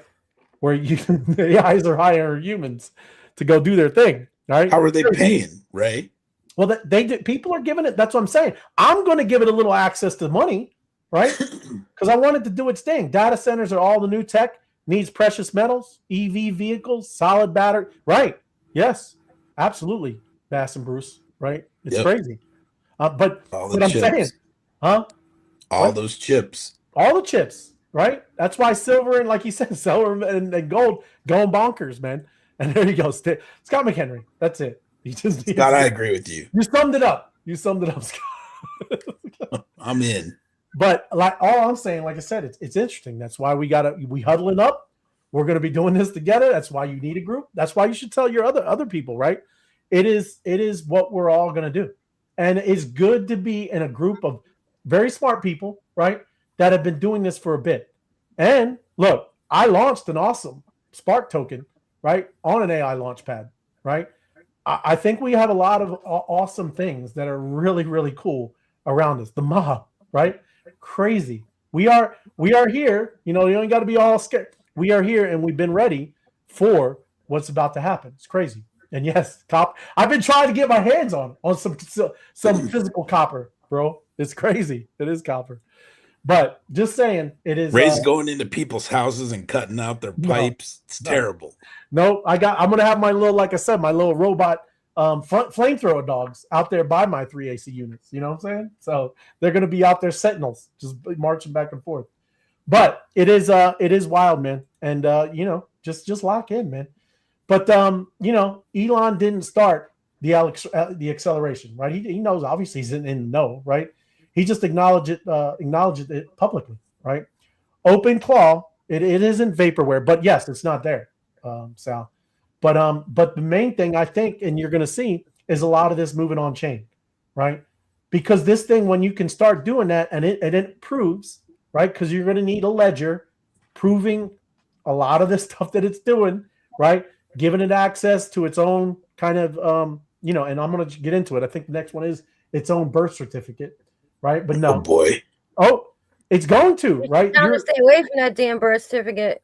where the AIs are hiring humans to go do their thing. Right? How are they paying? Right. Well, people are giving it. That's what I'm saying. I'm going to give it a little access to money, right? Because I want it to do its thing. Data centers are all the new tech. Needs precious metals, EV vehicles, solid battery. Right? Yes, absolutely, Bass and Bruce. Right? It's crazy. But what I'm saying, huh? All those chips. All the chips. Right? That's why silver and, like you said, silver and gold going bonkers, man. And there you go, Scott McHenry. That's it. Scott, I agree with you. You summed it up, Scott. I'm in. But like all I'm saying, like I said, it's interesting. That's why we huddling up. We're going to be doing this together. That's why you need a group. That's why you should tell your other people, right? It is what we're all going to do. And it's good to be in a group of very smart people, right, that have been doing this for a bit. And look, I launched an awesome Spark token, right, on an AI launch pad, right? I think we have a lot of awesome things that are really, really cool around us. The mob, right? Crazy. We are here. You ain't got to be all scared. We are here, and we've been ready for what's about to happen. It's crazy. And yes, I've been trying to get my hands on some physical copper, bro. It's crazy. It is copper. But just saying, it is. Ray's going into people's houses and cutting out their pipes. It's terrible. No, I'm gonna have my little, like I said, my little robot flamethrower dogs out there by my 3 AC units. You know what I'm saying? So they're gonna be out there, sentinels, just marching back and forth. But it is wild, man. And just lock in, man. But Elon didn't start the acceleration, right? He knows, obviously he's in the know, right? He just acknowledged it publicly, right? Open claw, it isn't vaporware, but yes, it's not there, Sal. But the main thing I think, and you're going to see, is a lot of this moving on chain, right? Because this thing, when you can start doing that, and it proves, right? Because you're going to need a ledger proving a lot of this stuff that it's doing, right? Giving it access to its own kind of, and I'm going to get into it. I think the next one is its own birth certificate. Right, but no. Oh boy. Oh, it's going to, right? You're to stay away from that damn birth certificate.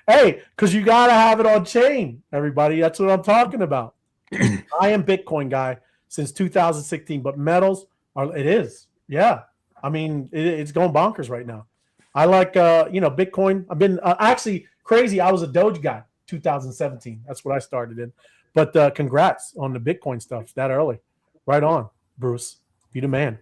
Hey, because you gotta have it on chain, everybody. That's what I'm talking about. I am Bitcoin guy since 2016, but metals it is. Yeah. I mean, it's going bonkers right now. I like Bitcoin. I've been actually crazy. I was a Doge guy 2017. That's what I started in. But congrats on the Bitcoin stuff that early. Right on, Bruce. You the man.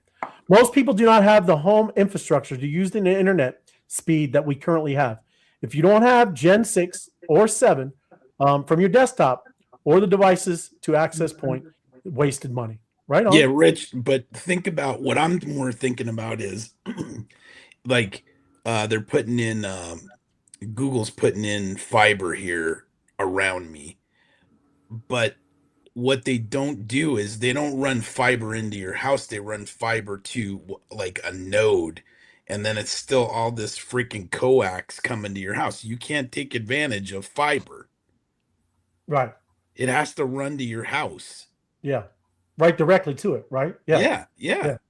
Most people do not have the home infrastructure to use the internet speed that we currently have. If you don't have Gen 6 or 7 from your desktop or the devices to access point, wasted money. Right on. Yeah, Rich, but think about what I'm more thinking about is like they're putting in Google's putting in fiber here around me. But what they don't do is they don't run fiber into your house. They run fiber to like a node, and then it's still all this freaking coax coming to your house. You can't take advantage of fiber. Right. It has to run to your house. Yeah. Right directly to it, right? Yeah. Yep.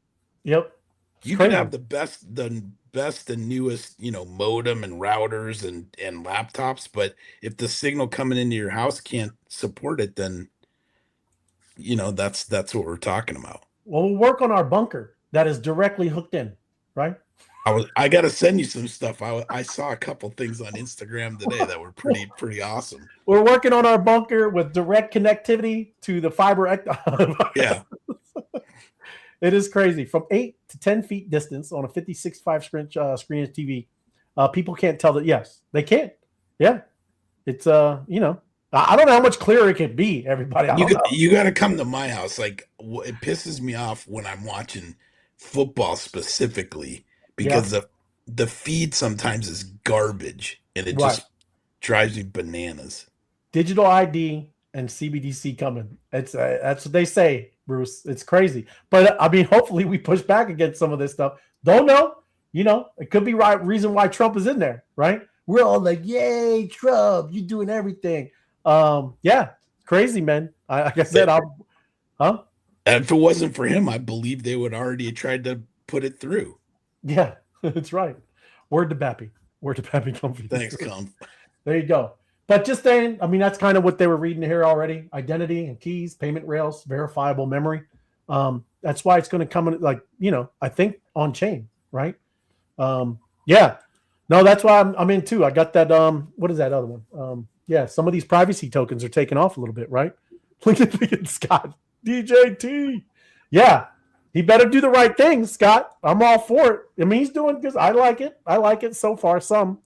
You can have the best and newest, modem and routers and laptops, but if the signal coming into your house can't support it, then that's what we're talking about. Well, we'll work on our bunker that is directly hooked in, right? I got to send you some stuff. I saw a couple things on Instagram today that were pretty awesome. We're working on our bunker with direct connectivity to the fiber. Yeah. It is crazy. From 8 to 10 feet distance on a 56.5 screen TV, people can't tell that. Yes, they can. Yeah. It's, I don't know how much clearer it can be, everybody. You got to come to my house. Like, it pisses me off when I'm watching football specifically because the feed sometimes is garbage and it just drives me bananas. Digital ID and CBDC coming. It's that's what they say, Bruce. It's crazy, but I mean, hopefully we push back against some of this stuff. Don't know, it could be right reason why Trump is in there, right? We're all like, "Yay, Trump! You doing everything." Yeah, crazy, man. Like I said, huh? If it wasn't for him, I believe they would already have tried to put it through. Yeah, that's right. Word to Bappy. Word to Bappy Comfy. Thanks, Comf. There you go. But just saying, I mean, that's kind of what they were reading here already. Identity and keys, payment rails, verifiable memory. That's why it's going to come in, like, I think on chain, right? Yeah. No, that's why I'm in too. I got that. What is that other one? Yeah, some of these privacy tokens are taking off a little bit, right? Look at Scott. DJT. Yeah. He better do the right thing, Scott. I'm all for it. I mean, he's doing good. I like it. I like it so far, some,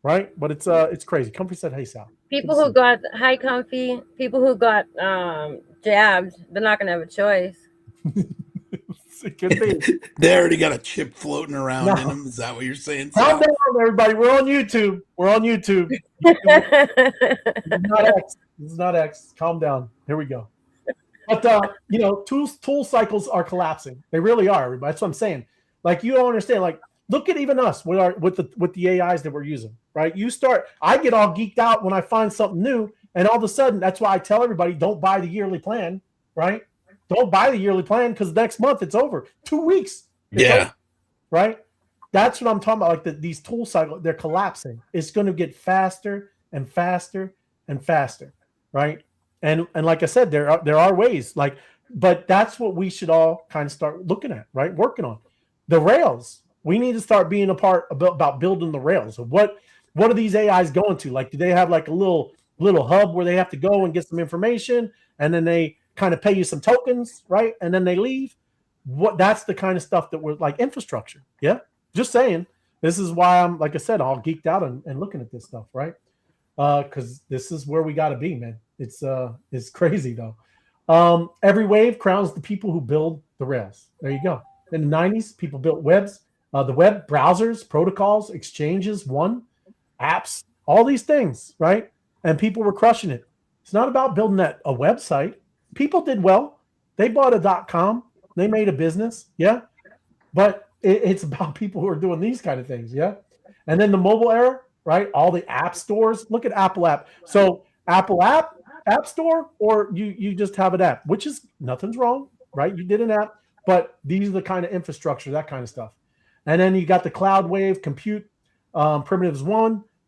right? But it's crazy. Comfy said, "Hey, Sal." People who got Comfy, people who got jabbed, they're not gonna have a choice. It could be. They already got a chip floating around in them. Is that what you're saying? Calm down, everybody. We're on YouTube. This is not X. Calm down. Here we go. But tool cycles are collapsing. They really are, everybody. That's what I'm saying. Like, you don't understand. Like, look at even us with the AIs that we're using, right? I get all geeked out when I find something new, and all of a sudden, that's why I tell everybody, don't buy the yearly plan, right? Don't buy the yearly plan because next month it's over. 2 weeks. Over, right? That's what I'm talking about. Like these tool cycles, they're collapsing. It's going to get faster and faster and faster, right? And like I said, there are ways, but that's what we should all kind of start looking at, right? Working on the rails. We need to start being a part about building the rails of what are these AIs going to? Like, do they have like a little hub where they have to go and get some information, and then they kind of pay you some tokens, right? And then they leave. That's the kind of stuff that we're like infrastructure. Yeah. Just saying. This is why I'm, like I said, all geeked out and looking at this stuff, right? Because this is where we got to be, man. It's crazy though. Every wave crowns the people who build the rails. There you go. In the 90s, people built the web, browsers, protocols, exchanges, apps, all these things, right? And people were crushing it. It's not about building a website. People did well. They bought a .com. They made a business, yeah. But it's about people who are doing these kind of things, yeah. And then the mobile era, right? All the app stores. Look at Apple app. So Apple app store, or you just have an app, which is nothing's wrong, right? You did an app, but these are the kind of infrastructure, that kind of stuff. And then you got the cloud wave, compute, primitives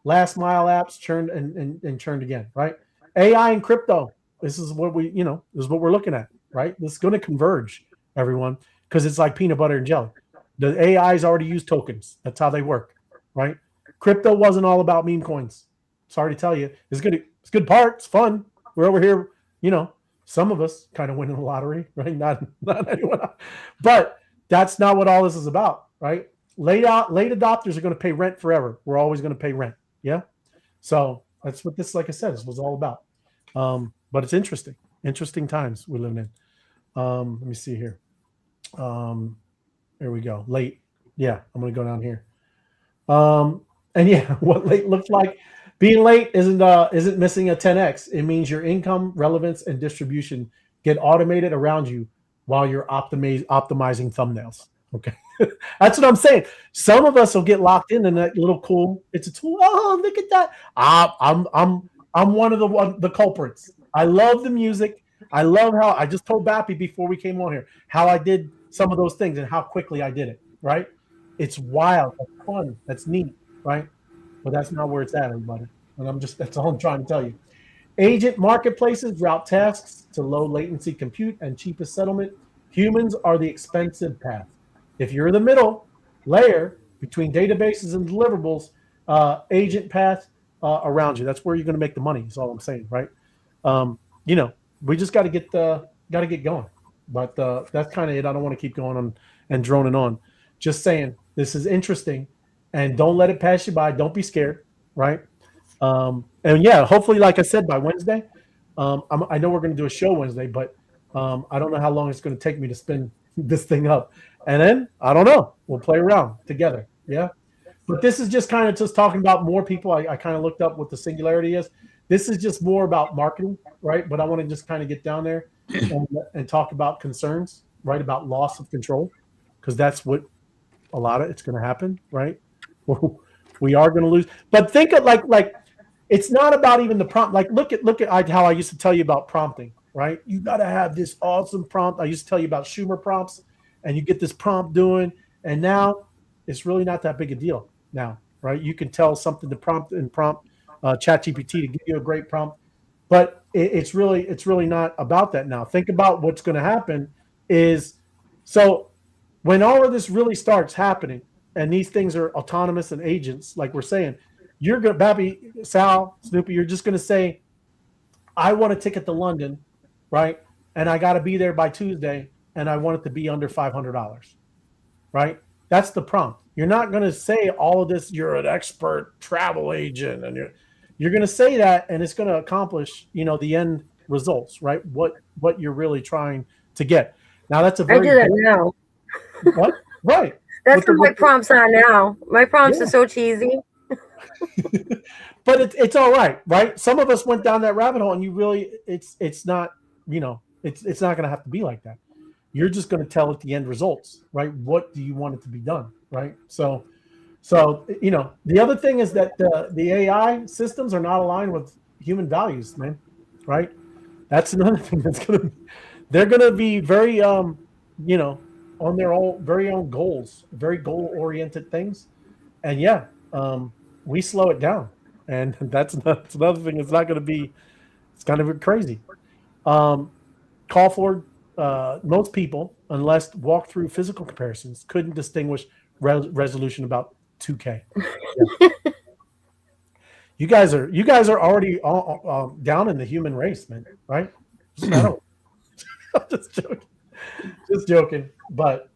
last mile apps churned and churned again, right? AI and crypto. This is what this is what we're looking at, right? This is going to converge, everyone, because it's like peanut butter and jelly. The AIs already use tokens. That's how they work, right? Crypto wasn't all about meme coins. Sorry to tell you. It's good. It's good part. It's fun. We're over here, some of us kind of winning the lottery, right? Not anyone else. But that's not what all this is about, right? Late adopters are going to pay rent forever. We're always going to pay rent. Yeah. So that's what this, like I said, this was all about. But it's interesting times we're living in. Let me see here. There we go. Late. Yeah. I'm going to go down here. And yeah, what late looks like. Being late isn't missing a 10x. It means your income, relevance, and distribution get automated around you while you're optimizing thumbnails. Okay. That's what I'm saying. Some of us will get locked in that little cool. It's a tool. Oh, look at that. I'm one of the culprits. I love the music. I love how I just told Bappy before we came on here how I did some of those things and how quickly I did it. Right? It's wild. That's fun. That's neat. Right? But that's not where it's at, everybody. And that's all I'm trying to tell you. Agent marketplaces route tasks to low latency compute and cheapest settlement. Humans are the expensive path. If you're the middle layer between databases and deliverables, agent path around you. That's where you're going to make the money. Is all I'm saying, right? We just got to get going. But that's kind of it. I don't want to keep going on and droning on. Just saying, this is interesting, and don't let it pass you by. Don't be scared, right? And yeah, hopefully, like I said, by Wednesday, I know we're going to do a show Wednesday, but I don't know how long it's going to take me to spin this thing up. And then I don't know. We'll play around together. Yeah. But this is just kind of just talking about more people. I kind of looked up what the Singularity is. This is just more about marketing, right? But I want to just kind of get down there and talk about concerns, right? About loss of control, because that's what a lot of it's going to happen, right? We are going to lose. But think of like it's not about even the prompt. Like look at how I used to tell you about prompting, right? You got to have this awesome prompt. I used to tell you about Schumer prompts, and you get this prompt doing, and now it's really not that big a deal now, right? You can tell something to prompt ChatGPT to give you a great prompt, but it's really not about that now. Think about what's going to happen is so when all of this really starts happening, and these things are autonomous and agents, like we're saying, you're going to, Babby, Sal, Snoopy, you're just going to say, I want a ticket to London, right? And I got to be there by Tuesday, and I want it to be under $500, right? That's the prompt. You're not going to say all of this, you're an expert travel agent, and you're going to say that, and it's going to accomplish, the end results, right? What you're really trying to get. Now, that's a very... I do that now. What? Right. That's what my prompts are now. My prompts are so cheesy. But it's all right, right? Some of us went down that rabbit hole, and you really, it's not, it's not going to have to be like that. You're just going to tell it the end results, right? What do you want it to be done, right? So the other thing is that the AI systems are not aligned with human values, man, right? That's another thing they're going to be very, on their very own goals, very goal-oriented things. And we slow it down. And that's another thing. It's not going to be, it's kind of crazy. Call for most people, unless walk through physical comparisons, couldn't distinguish resolution about 2K. Yeah. You guys are already down in the human race, man, right? I'm just joking. But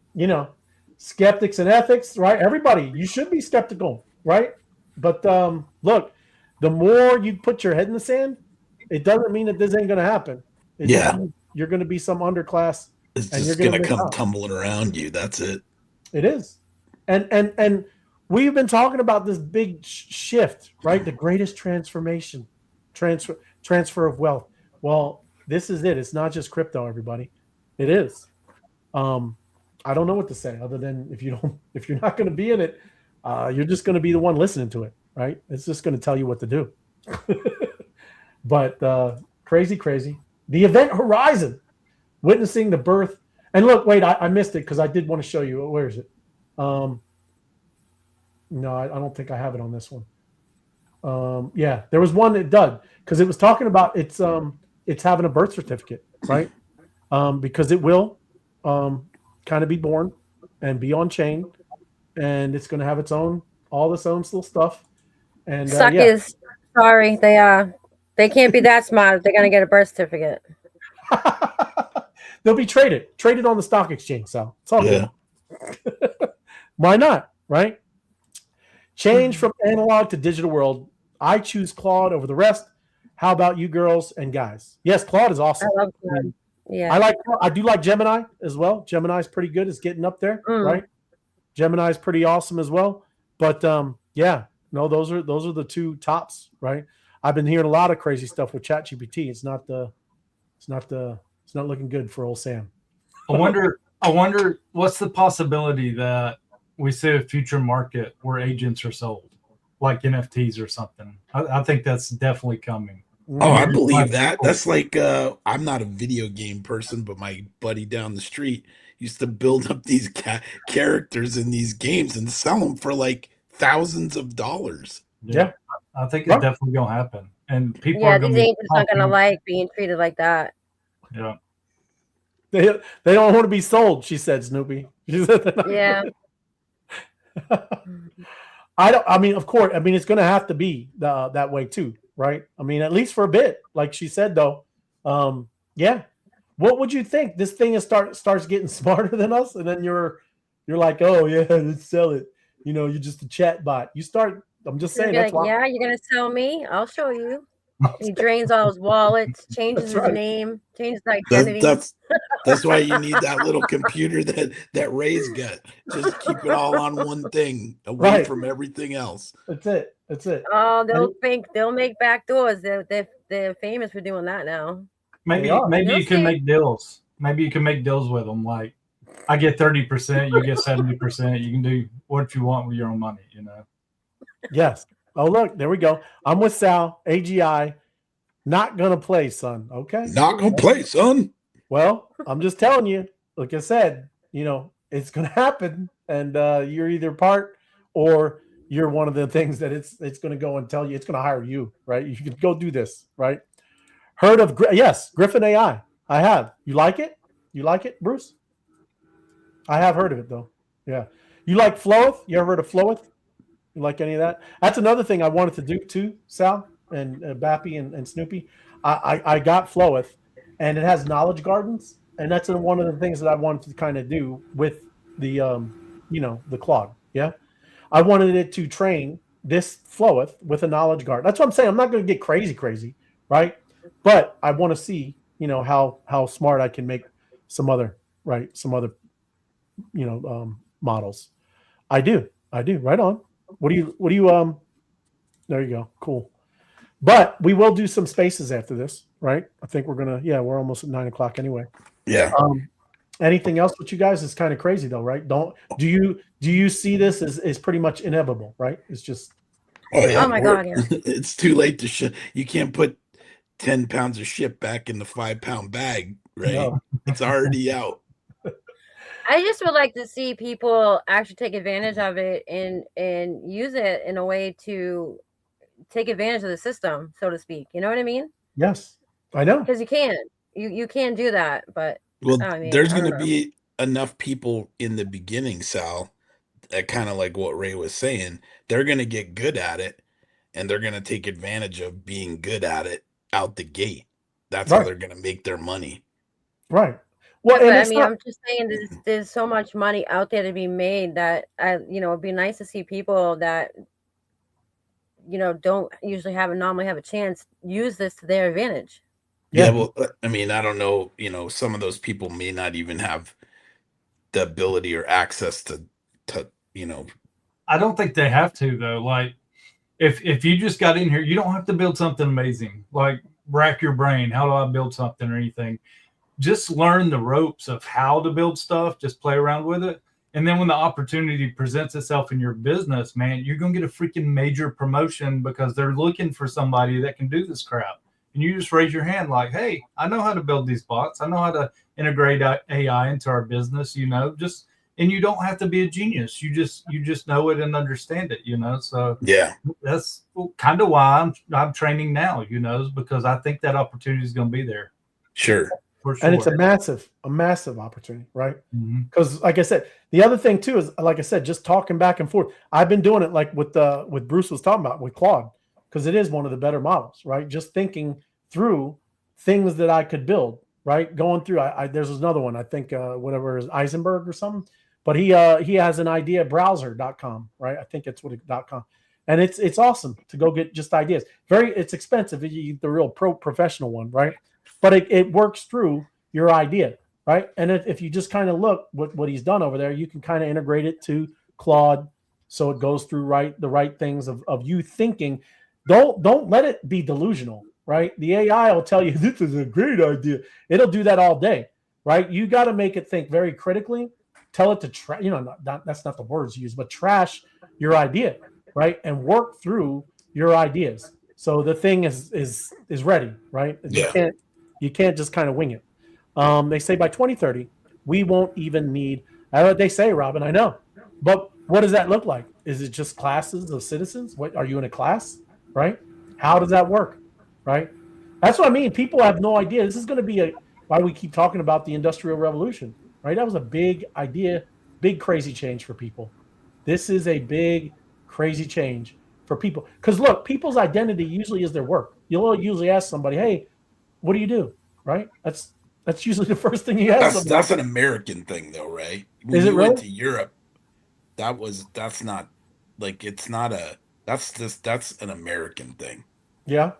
skeptics and ethics, right? Everybody, you should be skeptical, right? But look, the more you put your head in the sand, it doesn't mean that this ain't going to happen. You're going to be some underclass. It's just going to come tumbling around you. That's it. It is. And we've been talking about this big shift, right? The greatest transformation, transfer of wealth. Well, this is it. It's not just crypto, everybody. It is. I don't know what to say other than if you're not going to be in it, you're just going to be the one listening to it, right? It's just going to tell you what to do. But crazy. The event horizon, witnessing the birth. And look, wait, I missed it because I did want to show you. Where is it? No, I don't think I have it on this one. There was one that did because it was talking about it's having a birth certificate, right? Because it will kind of be born and be on chain, and it's going to have all its own little stuff. And suckers, sorry, they can't be that smart if they're going to get a birth certificate. They'll be traded on the stock exchange. So it's all good. Why not, right? Change from analog to digital world. I choose Claude over the rest. How about you girls and guys? Yes, Claude is awesome. I love Claude. Yeah, I do like Gemini as well. Gemini's pretty good. It's getting up there, right? Gemini's pretty awesome as well. But those are the two tops, right? I've been hearing a lot of crazy stuff with ChatGPT. It's not looking good for old Sam. I wonder what's the possibility that we see a future market where agents are sold, like NFTs or something. I think that's definitely coming. Oh, I believe that. That's like I'm not a video game person, but my buddy down the street used to build up these characters in these games and sell them for like thousands of dollars. Yeah. I think it's definitely gonna happen, and people. Yeah, these agents aren't gonna like being treated like that. Yeah, they don't want to be sold. She said, Snoopy. She said yeah. Of course. It's going to have to be that way too, right? At least for a bit, like she said, though. What would you think? This thing starts getting smarter than us, and then you're like, oh yeah, let's sell it. You're just a chat bot. You start. I'm just saying. That's like, yeah, you're gonna sell me. I'll show you. He drains all his wallets, changes his name, changes his identity. That's why you need that little computer that Ray's got. Just keep it all on one thing, away from everything else. That's it. That's it. Oh, they'll make back doors. They're famous for doing that now. Maybe You'll you can see. make deals. Maybe you can make deals with them. Like, I get 30%, you get 70%. You can do what you want with your own money. Yes. Oh, look, there we go. I'm with Sal. AGI, not gonna play, son. Okay. Not gonna play, son. Well, I'm just telling you. Like I said, it's gonna happen, and you're either part or you're one of the things that it's gonna go and tell you. It's gonna hire you, right? You can go do this, right? Heard of yes, Griffin AI. I have. You like it? You like it, Bruce? I have heard of it though. Yeah. You like Floweth? You ever heard of Floweth? You like any of that? That's another thing I wanted to do too, Sal and Bappy and Snoopy. I got Floweth, and it has knowledge gardens, and that's one of the things that I wanted to kind of do with the the Claude. Yeah, I wanted it to train this Floweth with a knowledge garden. That's what I'm saying. I'm not going to get crazy, right? But I want to see how smart I can make some other models. I do right on. What do you there you go. Cool. But we will do some spaces after this, right? I think we're almost at 9 o'clock anyway. Yeah. Anything else with you guys is kind of crazy though, right? Do you see this as pretty much inevitable, right? It's just Oh my God, yeah. It's too late to ship. You can't put 10 pounds of shit back in the 5-pound bag, right? No. It's already out. I just would like to see people actually take advantage of it and use it in a way to take advantage of the system, so to speak. You know what I mean? Yes, I know. Because you can do that, but Well, I mean, there's I going don't to know. be enough people in the beginning, Sal, kind of like what Ray was saying. They're going to get good at it, and they're going to take advantage of being good at it out the gate. That's how Right. they're going to make their money. Right. Well, Yeah, and but I it's mean, not, I'm just saying there's so much money out there to be made that it'd be nice to see people that don't usually normally have a chance use this to their advantage. Yeah, well, I mean, I don't know, some of those people may not even have the ability or access to I don't think they have to though. Like, if you just got in here, you don't have to build something amazing. Like, rack your brain. How do I build something or anything? Just learn the ropes of how to build stuff. Just play around with it. And then when the opportunity presents itself in your business, man, you're going to get a freaking major promotion because they're looking for somebody that can do this crap. And you just raise your hand like, hey, I know how to build these bots. I know how to integrate AI into our business, and you don't have to be a genius. You just know it and understand it, So yeah. that's kind of why I'm training now, because I think that opportunity is going to be there. Sure. For sure. and it's a massive opportunity, right? Mhm. Because like I said, the other thing too is, like I said, just talking back and forth. I've been doing it like with Bruce was talking about with Claude, because it is one of the better models, right? Just thinking through things that I could build, right? Going through, there's another one, I think, whatever is Eisenberg or something, but he has an idea browser.com, right? I think it's .com, and it's awesome to go get just ideas. It's expensive. You get the real professional one, right? But it works through your idea, right? And if you just kind of look what he's done over there, you can kind of integrate it to Claude, so it goes through the right things of you thinking. Don't let it be delusional, right? The AI will tell you this is a great idea. It'll do that all day, right? You got to make it think very critically. Tell it to that's not the words used, but trash your idea, right? And work through your ideas. So the thing is ready, right? Yeah. You can't just kind of wing it. They say by 2030, we won't even need, they say, Robin, I know. But what does that look like? Is it just classes of citizens? What, are you in a class, right? How does that work, right? That's what I mean. People have no idea. This is going to be why we keep talking about the Industrial Revolution, right? That was a big idea, big crazy change for people. This is a big crazy change for people. Because look, people's identity usually is their work. You'll usually ask somebody, hey, what do you do? Right? That's usually the first thing you ask somebody. That's an American thing though, right? When Is it you really? went to Europe, that's not like, it's not that's an American thing. Yeah.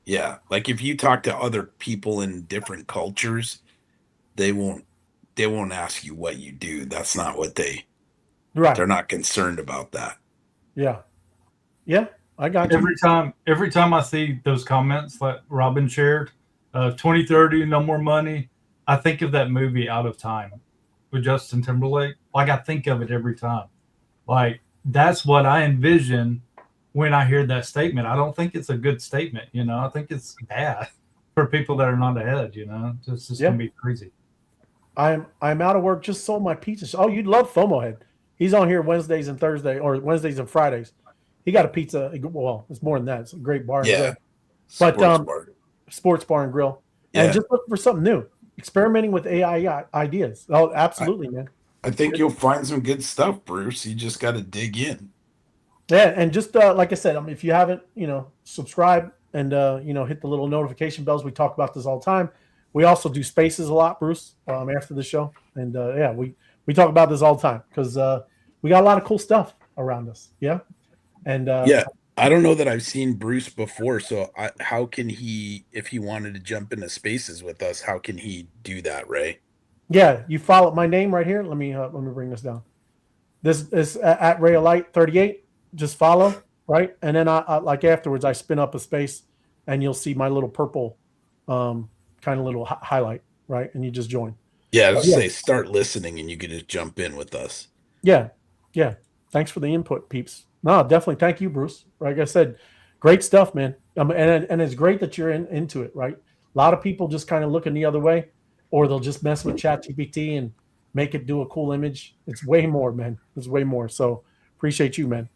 Yeah. Like if you talk to other people in different cultures, they won't ask you what you do. That's not what Right. they're not concerned about that. Yeah. Yeah. I got you. Every time I see those comments that Robin shared, 2030, no more money, I think of that movie Out of Time with Justin Timberlake. Like I think of it every time. Like that's what I envision when I hear that statement. I don't think it's a good statement, you know. I think it's bad for people that are not ahead, you know. It's just gonna be crazy. I'm out of work. Just sold my pizza. Oh, you'd love FOMO Head. He's on here Wednesdays and Thursdays, or Wednesdays and Fridays. He got a pizza. Well, it's more than that. It's a great bar and grill. But sports bar and grill. And just look for something new. Experimenting with AI ideas. Oh, absolutely, man. I think you'll find some good stuff, Bruce. You just got to dig in. Yeah, and just like I said, if you haven't, subscribe and hit the little notification bells. We talk about this all the time. We also do spaces a lot, Bruce, after the show, and we talk about this all the time because we got a lot of cool stuff around us. Yeah, and I don't know that I've seen Bruce before. So how can he, if he wanted to jump into spaces with us, how can he do that, Ray? Yeah, you follow my name right here. Let me bring this down. This is at RayAlight38. Just follow, right? And then I like afterwards, I spin up a space, and you'll see my little purple, kind of little highlight, right? And you just join. Yeah, I was say start listening, and you can just jump in with us. Yeah. Thanks for the input, peeps. No, definitely. Thank you, Bruce. Like I said, great stuff, man. And it's great that you're into it, right? A lot of people just kind of looking the other way, or they'll just mess with ChatGPT and make it do a cool image. It's way more, man. It's way more. So appreciate you, man.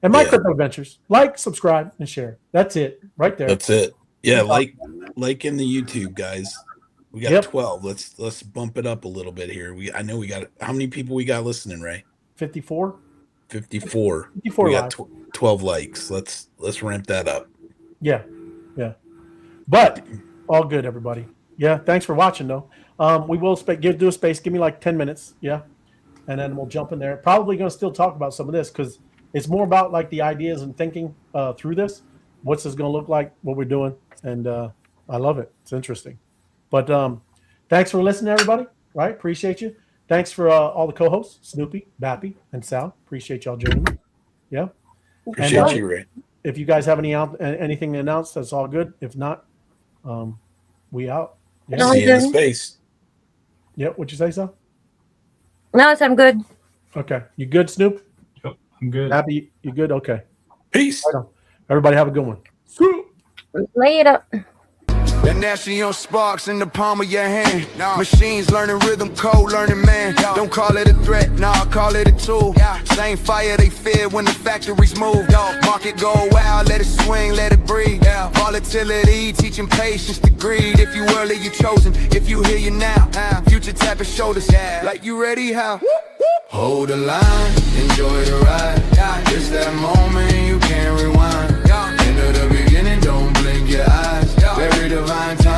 And my crypto adventures, like, subscribe, and share. That's it, right there. That's it. Yeah, like in the YouTube, guys. We got 12. Let's bump it up a little bit here. I know we got how many people we got listening, Ray? 54. 54. We got 12 likes. Let's ramp that up. Yeah. But all good, everybody. Yeah, thanks for watching, though. We will do a space. Give me like 10 minutes. Yeah, and then we'll jump in there. Probably going to still talk about some of this because it's more about like the ideas and thinking through this. What's this going to look like? What we're doing, and I love it. It's interesting. But thanks for listening, everybody. Right, appreciate you. Thanks for all the co-hosts, Snoopy, Bappy, and Sal. Appreciate y'all joining me. Yeah, appreciate you, Ray. If you guys have anything to announce, that's all good. If not, we out. Yeah. See you in space. Yep. What'd you say, Sal? No, I'm good. Okay. You good, Snoop? Yep, I'm good. Happy? You good? Okay. Peace. Right on. Everybody have a good one. Later. The National sparks in the palm of your hand. Machines learning rhythm, code learning, man. Don't call it a threat, nah, call it a tool. Same fire they fear when the factories move. Market go wild, let it swing, let it breathe. Volatility, teaching patience to greed. If you early, you chosen. If you hear you now, future tapping shoulders. Like you ready, how? Hold the line, enjoy the ride. It's that moment you can't rewind. End of the beginning, don't blink your eyes. Very divine time.